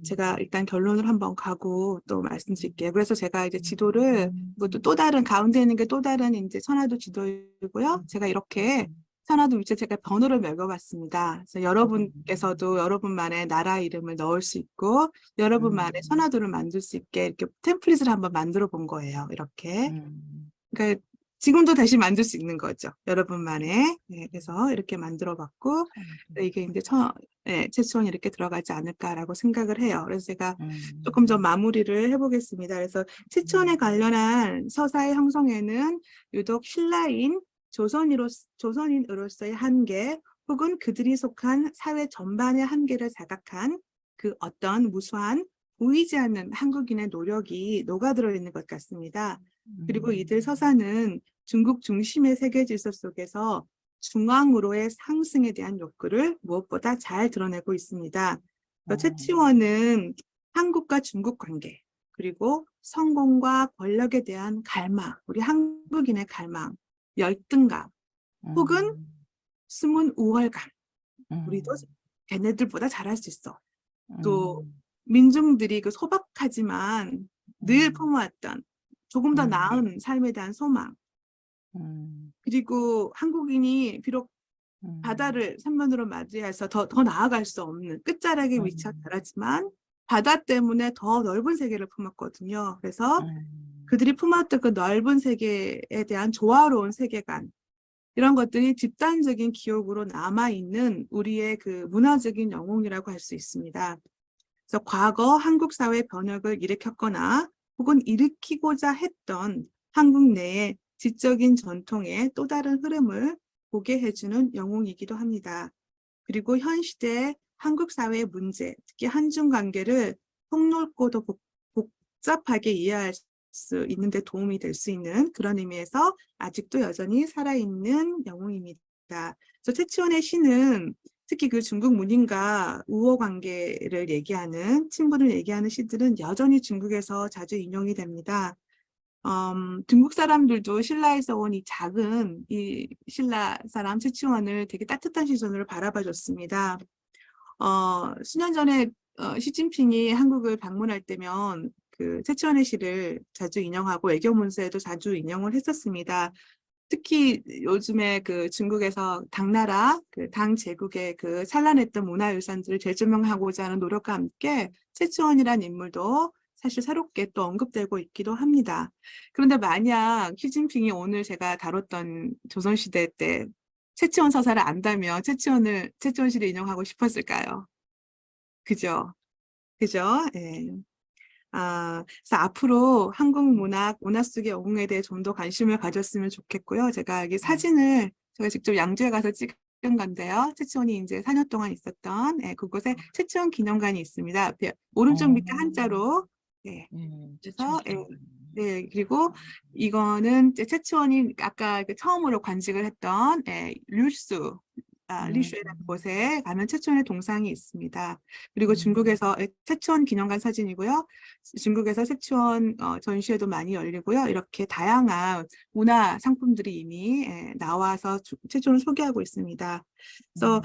제가 일단 결론을 한번 가고 또 말씀드릴게요. 그래서 제가 이제 지도를 이것도 또 다른 가운데 있는 게 또 다른 이제 천화도 지도이고요. 제가 이렇게 천화도 위치에 제가 번호를 매겨봤습니다. 그래서 여러분께서도 여러분만의 나라 이름을 넣을 수 있고 여러분만의 천화도를 만들 수 있게 이렇게 템플릿을 한번 만들어 본 거예요. 이렇게. 그러니까 지금도 다시 만들 수 있는 거죠. 여러분만의. 그래서 이렇게 만들어 봤고 이게 이제 최초원 이렇게 들어가지 않을까라고 생각을 해요. 그래서 제가 조금 더 마무리를 해보겠습니다. 그래서 최초원에 관련한 서사의 형성에는 유독 신라인 조선인으로서의 한계 혹은 그들이 속한 사회 전반의 한계를 자각한 그 어떤 무수한 보이지 않는 한국인의 노력이 녹아들어 있는 것 같습니다. 그리고 이들 서사는 중국 중심의 세계 질서 속에서 중앙으로의 상승에 대한 욕구를 무엇보다 잘 드러내고 있습니다. 최치원은 한국과 중국 관계, 그리고 성공과 권력에 대한 갈망, 우리 한국인의 갈망, 열등감, 혹은 숨은 우월감, 우리도 걔네들보다 잘할 수 있어. 또 민중들이 그 소박하지만 늘 품어왔던 조금 더 나은 삶에 대한 소망, 그리고 한국인이 비록 바다를 삼면으로 맞이해서 더 나아갈 수 없는 끝자락에 위치한 나라지만 바다 때문에 더 넓은 세계를 품었거든요. 그래서 그들이 품었던 그 넓은 세계에 대한 조화로운 세계관, 이런 것들이 집단적인 기억으로 남아있는 우리의 그 문화적인 영웅이라고 할 수 있습니다. 그래서 과거 한국 사회 변혁을 일으켰거나 혹은 일으키고자 했던 한국 내의 지적인 전통의 또 다른 흐름을 보게 해주는 영웅이기도 합니다. 그리고 현 시대 한국 사회의 문제, 특히 한중 관계를 폭넓고도 복잡하게 이해할 수 있는 데 도움이 될 수 있는 그런 의미에서 아직도 여전히 살아있는 영웅입니다. 그래서 최치원의 시는 특히 그 중국 문인과 우호 관계를 얘기하는 친분을 얘기하는 시들은 여전히 중국에서 자주 인용이 됩니다. 중국 사람들도 신라에서 온 이 작은 이 신라 사람 최치원을 되게 따뜻한 시선으로 바라봐 줬습니다. 수년 전에 시진핑이 한국을 방문할 때면 그 최치원의 시를 자주 인용하고 외교문서에도 자주 인용을 했었습니다. 특히 요즘에 그 중국에서 당나라, 그 당 제국의 그 찬란했던 문화유산들을 재조명하고자 하는 노력과 함께 최치원이라는 인물도 사실 새롭게 또 언급되고 있기도 합니다. 그런데 만약 시진핑이 오늘 제가 다뤘던 조선시대 때 최치원 서사를 안다면 최치원 시를 인용하고 싶었을까요? 그죠? 그죠? 예. 그래서 앞으로 한국 문화 속의 영웅에 대해 좀 더 관심을 가졌으면 좋겠고요. 제가 여기 사진을 제가 직접 양주에 가서 찍은 건데요. 최치원이 이제 4년 동안 있었던 그곳에 최치원 기념관이 있습니다. 오른쪽 밑에 한자로 그래서 네, 그리고 이거는 이제 최치원이 아까 그 처음으로 관직을 했던 류수 리슈라는 곳에 가면 최치원의 동상이 있습니다. 그리고 중국에서 최치원 기념관 사진이고요. 중국에서 최치원 전시회도 많이 열리고요. 이렇게 다양한 문화 상품들이 이미 나와서 최치원을 소개하고 있습니다. 그래서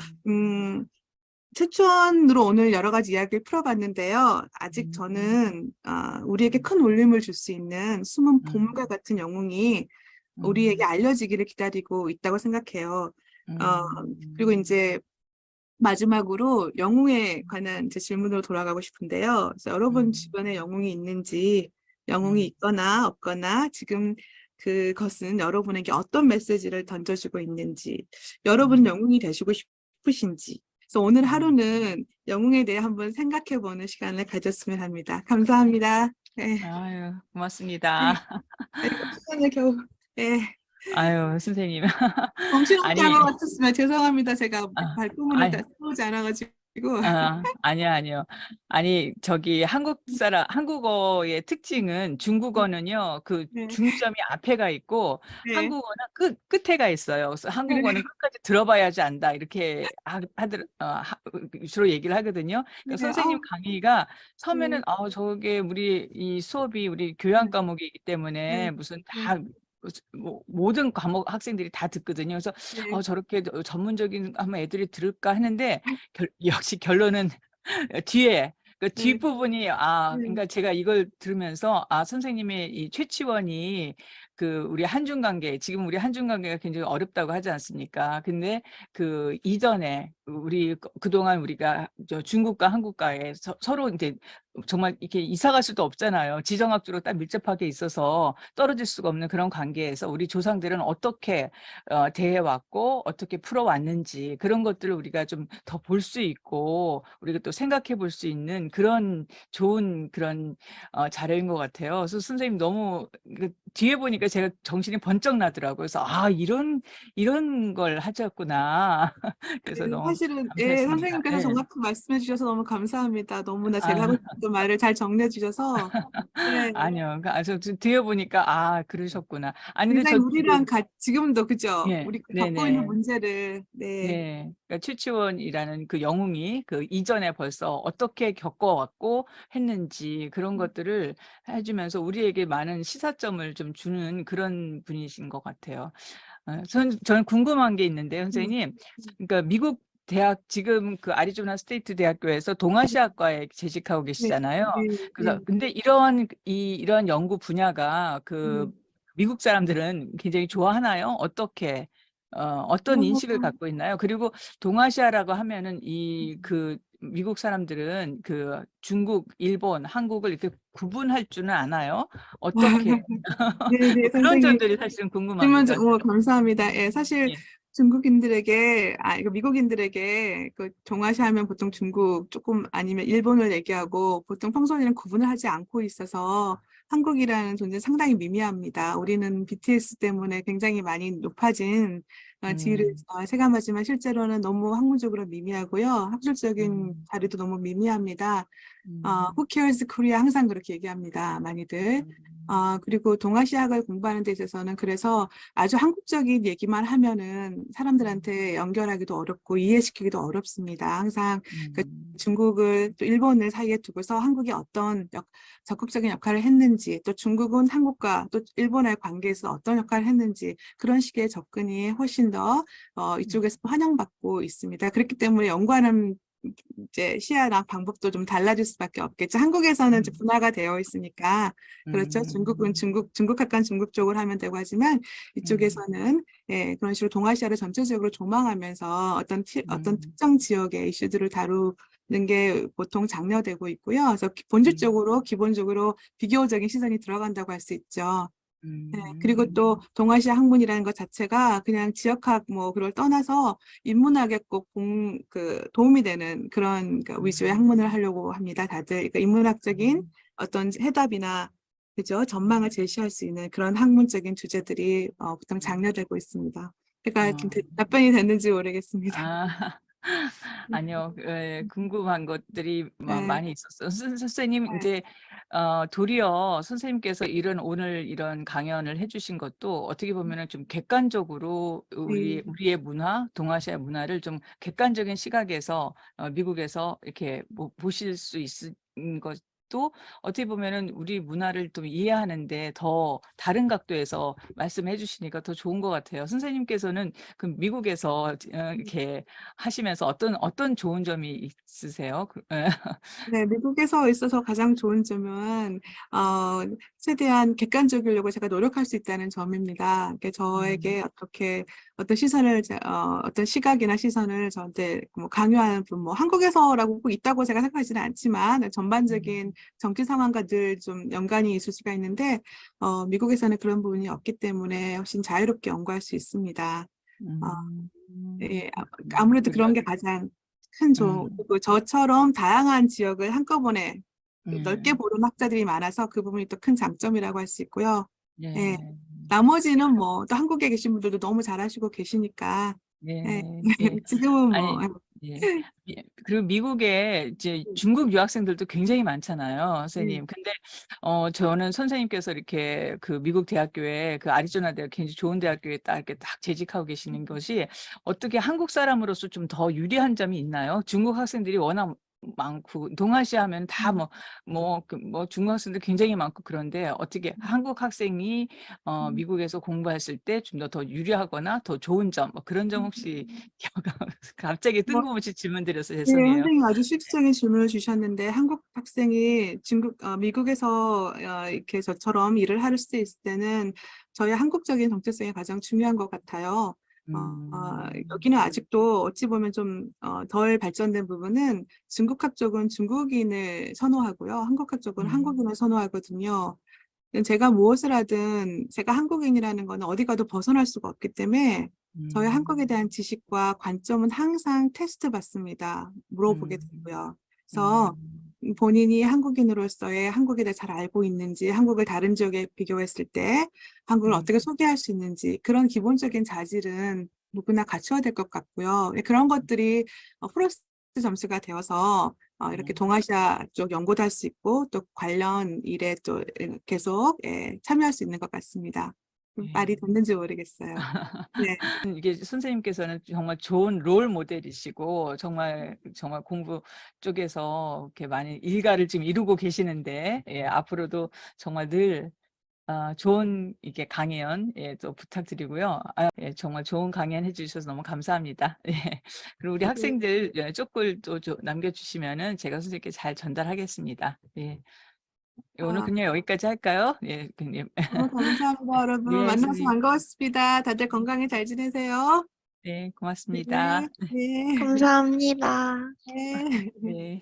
최초원으로 오늘 여러 가지 이야기를 풀어봤는데요. 아직 저는 우리에게 큰 울림을 줄 수 있는 숨은 보물과 같은 영웅이 우리에게 알려지기를 기다리고 있다고 생각해요. 그리고 이제 마지막으로 영웅에 관한 제 질문으로 돌아가고 싶은데요. 그래서 여러분 주변에 영웅이 있는지, 영웅이 있거나 없거나 지금 그것은 여러분에게 어떤 메시지를 던져주고 있는지, 여러분 영웅이 되시고 싶으신지. 그래서 오늘 하루는 영웅에 대해 한번 생각해보는 시간을 가졌으면 합니다. 감사합니다. 예. 아유, 아이, 고맙습니다. 아이고, 시간을 겨우, 예. 아유, 선생님. 정신없게 한 아니, 것 같았으면 죄송합니다. 제가 아, 발표문을 다 아니, 써오지 않아가지고. 아니요, 아니요. 아니, 저기 한국어의 특징은 중국어는요, 그 네, 중점이 앞에가 있고 네, 한국어는 끝에가 있어요. 그래서 한국어는 그래요. 끝까지 들어봐야지 안다. 이렇게 주로 얘기를 하거든요. 그러니까 네, 선생님 강의가 네, 처음에는 저게 우리 수업이 우리 교양 네, 과목이기 네, 때문에 무슨 네, 다 모든 과목 학생들이 다 듣거든요. 그래서 네. 저렇게 전문적인 하면 애들이 들을까 했는데 역시 결론은 뒤에 그 네, 뒷부분이 네. 그러니까 제가 이걸 들으면서 선생님의 이 최치원이 그 우리 한중 관계 지금 우리 한중 관계가 굉장히 어렵다고 하지 않습니까? 근데 그 이전에 우리 그동안 우리가 저 중국과 한국과의 서로 이제 정말 이렇게 이사 갈 수도 없잖아요. 지정학적으로 딱 밀접하게 있어서 떨어질 수가 없는 그런 관계에서 우리 조상들은 어떻게 대해왔고 어떻게 풀어왔는지 그런 것들을 우리가 좀 더 볼 수 있고 우리가 또 생각해 볼 수 있는 그런 좋은 그런 자료인 것 같아요. 그래서 선생님 너무 뒤에 보니까 제가 정신이 번쩍 나더라고요. 그래서 이런 걸 하셨구나. 그래서 네, 너무 사실은 예, 감사했습니다. 선생님께서 예. 정확히 말씀해 주셔서 너무 감사합니다. 너무나 제가 하고 아, 싶었던 말을 잘 정리해 주셔서 네, 아니요. 저 뒤에 보니까 그러셨구나. 아니 근데 굉장히 저 우리랑 지금 지금도 그죠? 예, 우리 겪고 있는 네네. 문제를 네, 네. 그러니까 최치원이라는 그 영웅이 그 이전에 벌써 어떻게 겪어왔고 했는지 그런 것들을 해주면서 우리에게 많은 시사점을 좀 주는 그런 분이신 것 같아요. 저는 궁금한 게 있는데요, 음, 선생님. 그러니까 미국 대학 지금 그 아리조나 스테이트 대학교에서 동아시아과에 재직하고 네, 계시잖아요. 네, 그래서 네, 근데 이런 연구 분야가 그 네. 미국 사람들은 굉장히 좋아하나요? 어떤 인식을 어, 갖고 있나요? 그리고 동아시아라고 하면은 그 미국 사람들은 그 중국, 일본, 한국을 이렇게 구분할 줄은 아나요? 어떻게? 네, 네, 뭐 그런 선생님. 점들이 사실은 질문 궁금합니다. 감사합니다. 예, 사실 예. 중국인들에게, 이거 미국인들에게 그 동아시아 하면 보통 중국 조금 아니면 일본을 얘기하고 보통 평소에는 구분을 하지 않고 있어서 한국이라는 존재는 상당히 미미합니다. 우리는 BTS 때문에 굉장히 많이 높아진 지위를 음, 체감하지만 실제로는 너무 학문적으로 미미하고요. 학술적인 음, 자리도 너무 미미합니다. 음, Who cares Korea 항상 그렇게 얘기합니다. 많이들. 그리고 동아시아학을 공부하는 데 있어서는 그래서 아주 한국적인 얘기만 하면은 사람들한테 연결하기도 어렵고 이해시키기도 어렵습니다. 항상 그 음, 중국을 또 일본을 사이에 두고서 한국이 어떤 적극적인 역할을 했는지 또 중국은 한국과 또 일본의 관계에서 어떤 역할을 했는지 그런 식의 접근이 훨씬 더 이쪽에서 환영받고 있습니다. 그렇기 때문에 연구하는 이제 시야나 방법도 좀 달라질 수밖에 없겠죠. 한국에서는 이제 음, 분화가 되어 있으니까 그렇죠. 중국은 음, 중국학관 중국 쪽으로 하면 되고 하지만 음, 이쪽에서는 예, 그런 식으로 동아시아를 전체적으로 조망하면서 어떤 음, 특정 지역의 이슈들을 다루는 게 보통 장려되고 있고요. 그래서 음, 기본적으로 비교적인 시선이 들어간다고 할 수 있죠. 네, 그리고 음, 또 동아시아 학문이라는 것 자체가 그냥 지역학 뭐 그걸 떠나서 인문학에 꼭 도움이 되는 그런 위주의 음, 학문을 하려고 합니다. 다들 그러니까 인문학적인 음, 어떤 해답이나 그죠 음, 전망을 제시할 수 있는 그런 학문적인 주제들이 보통 음. 장려되고 있습니다. 그러니까 좀 어, 답변이 됐는지 모르겠습니다. 아, 아니요, 궁금한 것들이 네, 많이 있었어요. 선생님, 네, 이제, 도리어 선생님께서 오늘 이런 강연을 해주신 것도 어떻게 보면은 좀 객관적으로 네. 우리의 문화, 동아시아 문화를 좀 객관적인 시각에서, 미국에서 이렇게 보실 수 있는 것도 어떻게 보면은 우리 문화를 좀 이해하는데 더 다른 각도에서 말씀해 주시니까 더 좋은 것 같아요. 선생님께서는 그 미국에서 이렇게 하시면서 어떤 좋은 점이 있으세요? 네, 미국에서 있어서 가장 좋은 점은, 최대한 객관적이려고 제가 노력할 수 있다는 점입니다. 음, 저에게 어떤 시각이나 시선을 저한테 뭐 강요하는 분, 뭐, 한국에서라고 꼭 있다고 제가 생각하지는 않지만, 전반적인 음, 정치 상황과 늘 좀 연관이 있을 수가 있는데, 미국에서는 그런 부분이 없기 때문에 훨씬 자유롭게 연구할 수 있습니다. 어, 음, 예, 그렇군요. 아무래도 그런 게 가장 큰 음, 그리고 저처럼 다양한 지역을 한꺼번에 넓게 보는 학자들이 많아서 그 부분이 또 큰 장점이라고 할 수 있고요. 예. 네. 나머지는 뭐 또 한국에 계신 분들도 너무 잘하시고 계시니까 예. 네. 예. 지금은 뭐 아니, 예. 그리고 미국에 이제 중국 유학생들도 굉장히 많잖아요, 선생님. 근데 저는 선생님께서 이렇게 그 미국 대학교에 그 아리조나 대학 굉장히 좋은 대학교에 딱 이렇게 딱 재직하고 계시는 것이 어떻게 한국 사람으로서 좀 더 유리한 점이 있나요? 중국 학생들이 워낙 많고 동아시아 하면 다 뭐 중국 학생들 굉장히 많고 그런데 어떻게 한국 학생이 미국에서 공부했을 때 좀 더 유리하거나 더 좋은 점 뭐 그런 점 혹시 갑자기 뭐, 뜬금없이 질문 드려서 네, 죄송해요. 선생님 아주 실질적인 질문을 주셨는데 한국 학생이 미국에서 이렇게 저처럼 일을 할 수 있을 때는 저희 한국적인 정체성이 가장 중요한 것 같아요. 여기는 아직도 어찌 보면 좀 덜 발전된 부분은 중국학 쪽은 중국인을 선호하고요. 한국학 쪽은 한국인을 선호하거든요. 제가 무엇을 하든 제가 한국인이라는 거는 어디 가도 벗어날 수가 없기 때문에 저희 한국에 대한 지식과 관점은 항상 테스트 받습니다. 물어보게 되고요. 그래서 본인이 한국인으로서의 한국에 대해 잘 알고 있는지, 한국을 다른 지역에 비교했을 때 한국을 어떻게 소개할 수 있는지 그런 기본적인 자질은 누구나 갖춰야 될 것 같고요. 그런 것들이 플러스 점수가 되어서 이렇게 동아시아 쪽 연구도 할 수 있고 또 관련 일에 또 계속 참여할 수 있는 것 같습니다. 말이 됐는지 모르겠어요. 네. 이게 선생님께서는 정말 좋은 롤 모델이시고 정말 공부 쪽에서 이렇게 많이 일가를 지금 이루고 계시는데 앞으로도 정말 늘 좋은 이게 강연 또 부탁드리고요. 정말 좋은 강연 해주셔서 너무 감사합니다. 그리고 우리 학생들 쪽글 또 남겨주시면은 제가 선생님께 잘 전달하겠습니다. 오늘 그냥 여기까지 할까요? 선생님. 너무 감사합니다, 여러분. 네, 만나서 선생님. 반가웠습니다. 다들 건강히 잘 지내세요. 네, 네, 고맙습니다. 네, 감사합니다. 네. 네.